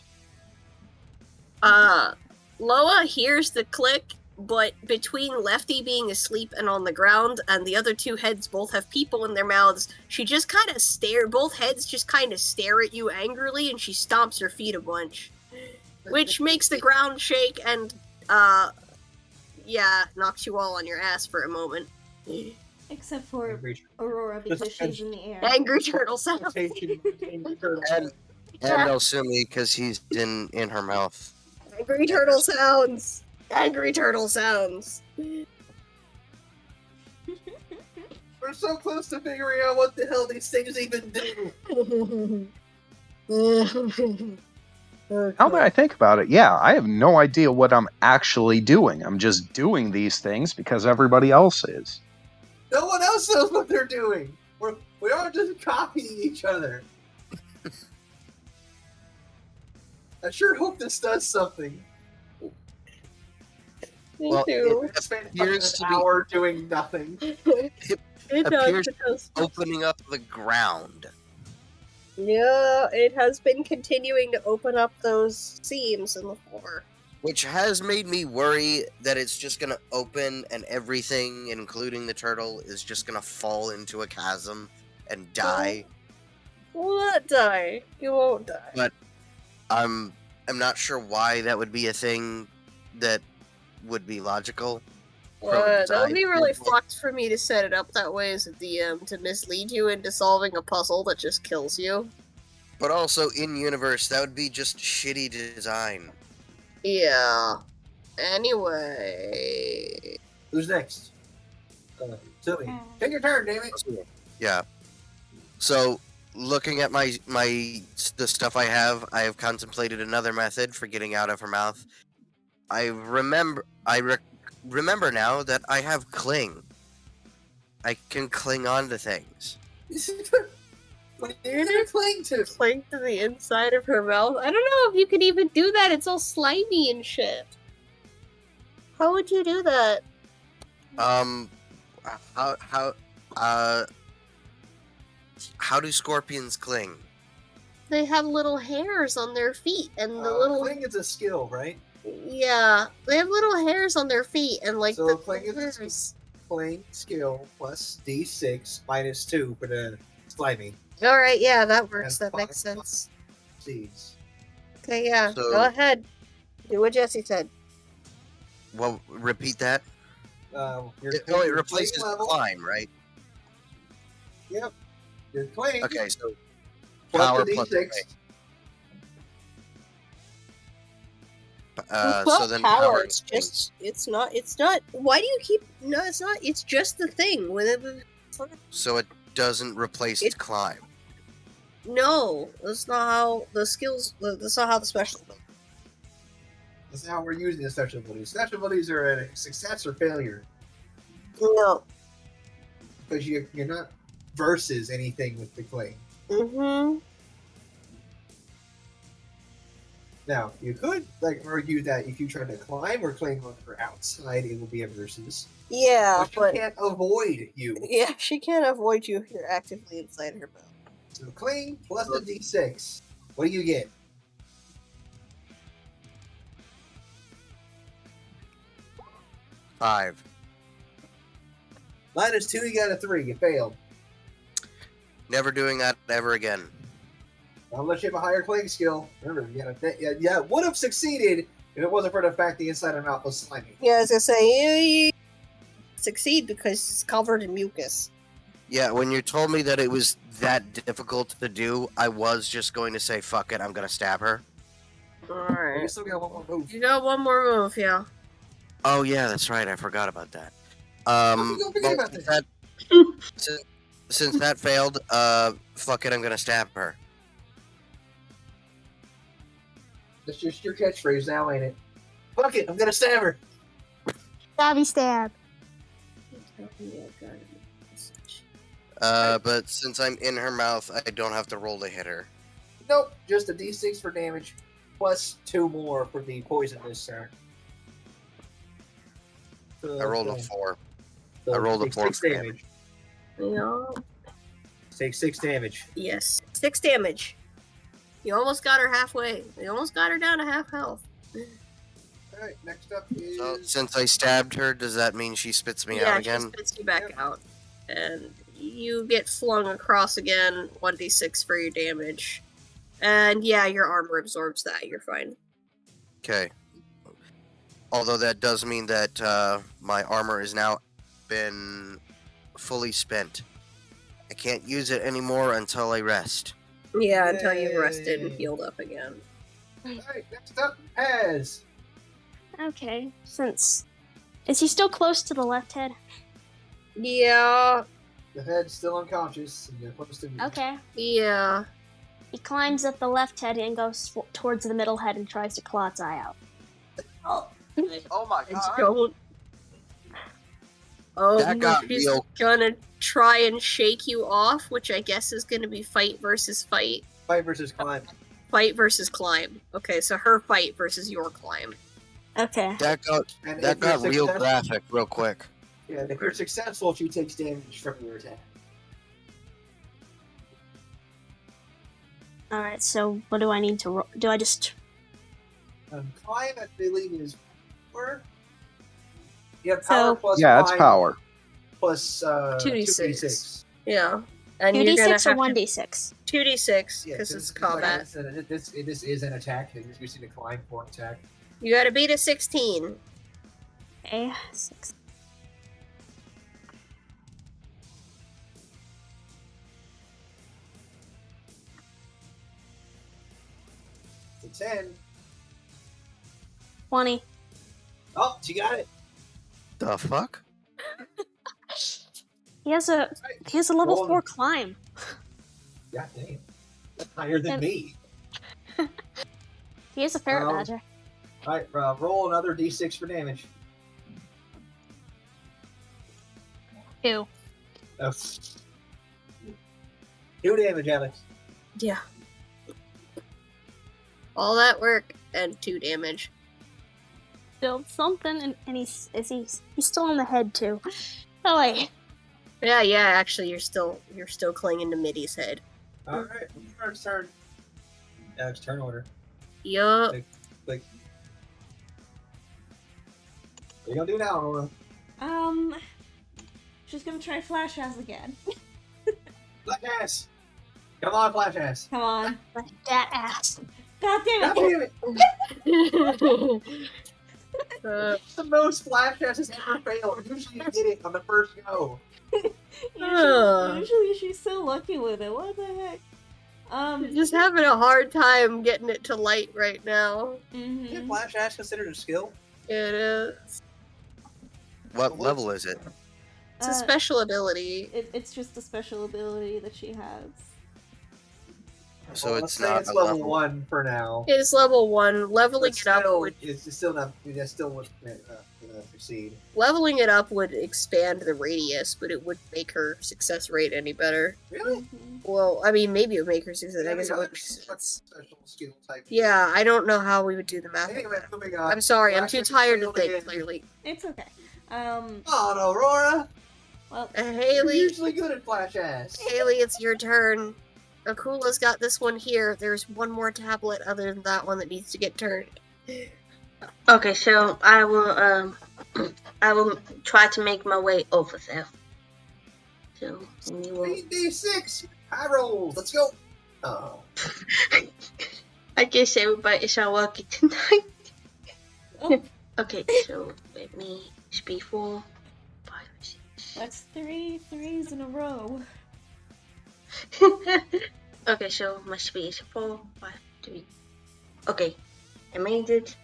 Loa hears the click, but between Lefty being asleep and on the ground, and the other 2 heads both have people in their mouths, she just kind of both heads just kind of stare at you angrily, and she stomps her feet a bunch. Which makes the ground shake and, yeah, knocks you all on your ass for a moment. Except for Angry Aurora because she's in the air. Angry turtle sound. turtle. And Alsumi because he's in her mouth. Angry turtle sounds. Angry turtle sounds. We're so close to figuring out what the hell these things even do. Now that I think about it, yeah, I have no idea what I'm actually doing. I'm just doing these things because everybody else is. No one else knows what they're doing. We aren't just copying each other. I sure hope this does something. Me Well, too. I spent appears to an be- hour doing nothing. It appears does. Opening up the ground. Yeah, it has been continuing to open up those seams in the floor. Which has made me worry that it's just gonna open and everything, including the turtle, is just gonna fall into a chasm and die. Will not die. You won't die. But I'm not sure why that would be a thing that would be logical. That would be really design. fucked for me to set it up that way as a DM to mislead you into solving a puzzle that just kills you. But also in universe, that would be just shitty design. Yeah. Anyway. Who's next? Silly. Take your turn, damn it. Yeah. So looking at the stuff I have contemplated another method for getting out of her mouth. I remember now that I have cling. I can cling on to things. What are you gonna cling to? Cling to the inside of her mouth. I don't know if you can even do that. It's all slimy and shit. How would you do that? How do scorpions cling? They have little hairs on their feet, and the little Cling is a skill, right? yeah, they have little hairs on their feet, and like So the cling is a hairs. Cling skill plus D6 minus 2 for the slimy All right, yeah, that works. And That makes five. sense. seeds. Okay, yeah, So- go ahead. Do what Jesse said. Well, repeat that. Your It cling replaces level. climb, right? Yep. Your cling Okay, so plus power the plus D6. so then power. It's just, it's not. Why do you keep? No, it's not. It's just the thing. So it doesn't replace It- climb. No, that's not how the skills. That's not how the special. That's how we're using the special abilities. Special abilities are a success or failure No. because you're not versus anything with the cling. Mm-hmm. Now, you could argue that if you try to climb or cling on her outside, it will be a versus. Yeah, But she but can't avoid you. yeah, she can't avoid you if you're actively inside her mouth. So cling plus the D6. What do you get? Five. Minus 2, you got a 3. You failed. Never doing that ever again. Unless you have a higher cling skill. Remember, you would have succeeded if it wasn't for the fact the inside of her mouth was slimy. Yeah, I was gonna say you succeed because it's covered in mucus. Yeah, when you told me that it was that difficult to do, I was just going to say, fuck it, I'm gonna stab her. You Alright. still got one more move. You got one more move, yeah. Oh yeah, that's right, I forgot about that. you gonna forget about since since that failed, fuck it, I'm gonna stab her. That's just your catchphrase now, ain't it? Fuck it, I'm gonna stab her. Stabby stab. But since I'm in her mouth, I don't have to roll to hit her. Nope, just a D6 for damage, plus 2 more for the poisonous. I rolled a 4. So I rolled a take 4 6 for damage. Yeah. Take 6 damage. Yes. 6 damage. You almost got her halfway. You almost got her down to half health. Alright, next up is. So since I stabbed her, does that mean she spits me yeah, out again? she spits you back out. And you get flung across again, 1d6 for your damage. And yeah, your armor absorbs that. You're fine. Okay. Although that does mean that my armor has now been fully spent. I can't use it anymore until I rest. Yeah, until you've rested and Yay. healed up again. Alright, next up, Paz. Okay, since is he still close to the left head? Yeah. The head's still unconscious, and you're close to me. Okay. Yeah. He climbs up the left head and goes towards the middle head and tries to claw its eye out. Oh my It's going. Oh, That got she's real. gonna try and shake you off, which I guess is gonna be fight versus fight. Fight versus climb. Fight versus climb. Okay, so her fight versus your climb. Okay. That got And that if you're got real successful- graphic real quick. Yeah, and if you're successful, she takes damage from your attack. Alright, so what do I need to roll? Do I just... Climb, I believe, is power. Yeah, power So- plus Yeah, it's climb power. plus 2d6. 2d6. Yeah. And you're gonna 2d6 or have 1d6? 2d6, Yeah, because 'cause it's like combat. I said, this is an attack. You're using a climb for an attack. You gotta beat a 16. Okay, 6. It's a 10. 20. Oh, she got it. The fuck? He has a level Roll. 4 climb. God damn. That's higher than And- me. He is a ferret Oh. badger. Alright, roll another d6 for damage. 2. Oh. 2 damage, Alex. Yeah. All that work and 2 damage. Still something, and he's still on the head too. Oh wait. Yeah, actually you're still clinging to Middy's head. Alright, Alex turn. Alex, turn order. Yup. What are you gonna do now, Aurora? She's gonna try Flash Ass again. Flash ass! Come on, Flash ass! Come on. That ass. God damn God it! damn it! The most Flash ass has ever failed. Usually you get it on the first go. Usually she's so lucky with it. What the heck? Just having a hard time getting it to light right now. Is mhm. Flash ass considered a skill? It is. What level is it? It's a special ability. It's just a special ability that she has. So Well, it's let's say not it's a level level. 1 for now. It is level 1. Leveling But it up still, would it's still not. That still would proceed. leveling it up would expand the radius, but it wouldn't make her success rate any better. Really? Mhm. Well, I mean, maybe it would make her success. I guess it would. Special skill type. Yeah, I don't know how we would do the math. on Anyway, that. moving on. I'm sorry, I'm Flash too ass tired to failed think again. clearly. It's okay. Come on, Aurora. Well, You're Haley, usually good at Flash ass. Haley, it's your turn. Akula's got this one here. There's one more tablet other than that one that needs to get turned. Okay, so I will try to make my way over there. So we will. 3d6 high rolls. Let's go. Oh. I guess everybody is unlucky tonight. oh, Okay, so let me speed 4, 5, 6. that's 3 threes in a row. Okay, so my speed is 4, 5, 3. Okay, I made it,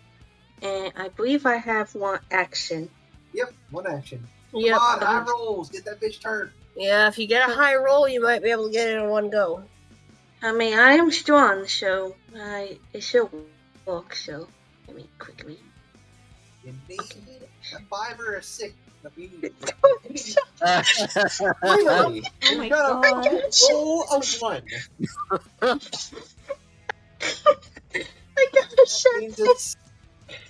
and I believe I have one action. Yep, one action. Yep. Come on, high rolls. Get that bitch turned. Yeah, if you get a high roll, you might be able to get it in one go. I mean, I am strong, so it should work. So let me quickly. You need a 5 or a 6. Really? Oh You my got god. a roll of 1. I got a shot. Means it's-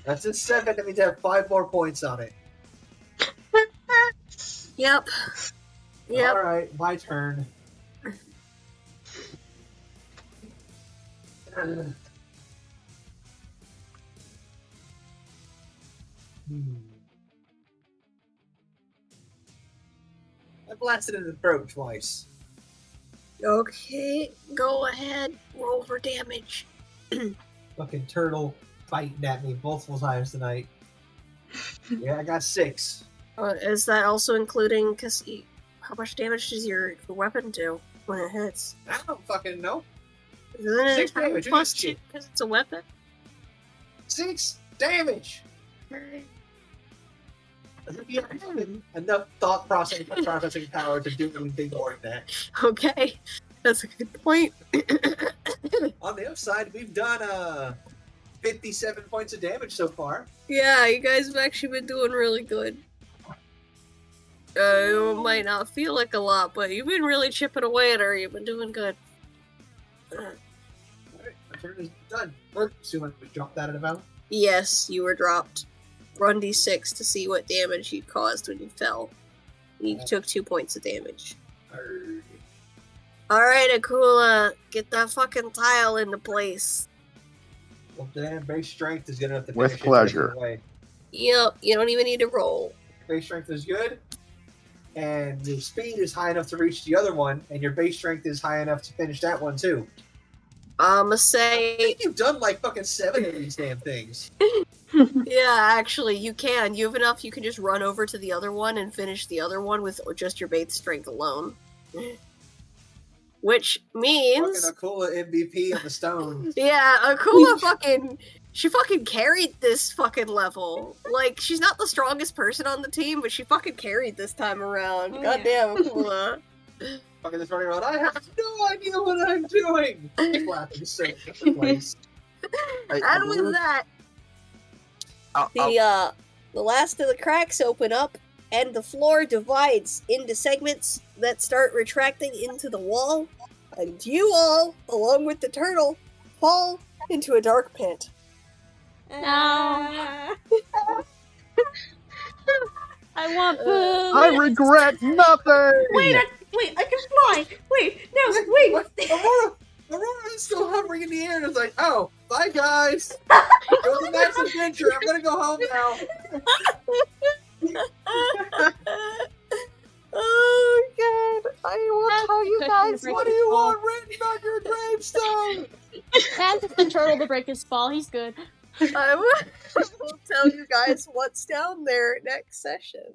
That's a 7. That means I have 5 more points on it. Yep. Yep. Alright, my turn. I blasted in the throat twice. Okay, go ahead. Roll for damage. Fucking turtle fighting at me multiple times tonight. Yeah, I got 6. Is that also including, because how much damage does your weapon do when it hits? I don't fucking know. Isn't it 6 attack damage, plus it is 2 shit. because it's a weapon? 6 damage. As if you have enough thought processing power to do anything more than that. Okay, that's a good point. On the upside, we've done 57 points of damage so far. Yeah, you guys have actually been doing really good. It might not feel like a lot, but you've been really chipping away at her. You've been doing good. Alright, my turn is done. Assuming we dropped out of the battle. Yes, you were dropped. Run d6 to see what damage you caused when you fell. You took 2 points of damage. Alright. Alright, Akula, get that fucking tile into place. Well, damn, base strength is good enough to With finish pleasure. it away. Yep, you don't even need to roll. Base strength is good, and your speed is high enough to reach the other one, and your base strength is high enough to finish that one too. I'ma I say, think you've done like fucking 7 of these damn things. yeah, actually, you can. You have enough, you can just run over to the other one and finish the other one with just your base strength alone. Which means... Fucking Akula MVP on the stone. Yeah, Akula she fucking carried this fucking level. Like, she's not the strongest person on the team, but she fucking carried this time around. Oh, Goddamn, Akula. Fucking this running around. I have no idea what I'm doing. Clapping so place. And with that, the last of the cracks open up, and the floor divides into segments that start retracting into the wall, and you all, along with the turtle, fall into a dark pit. No. I want food. I regret nothing. Wait, I can fly. Wait, no, wait. What? Aurora is still hovering in the air and it's like, oh, bye guys. It was a nice adventure. I'm gonna go home now. Oh god, I will tell you guys. What do you want written on your gravestone? That's the turtle to break his fall. He's good. I will tell you guys what's down there next session.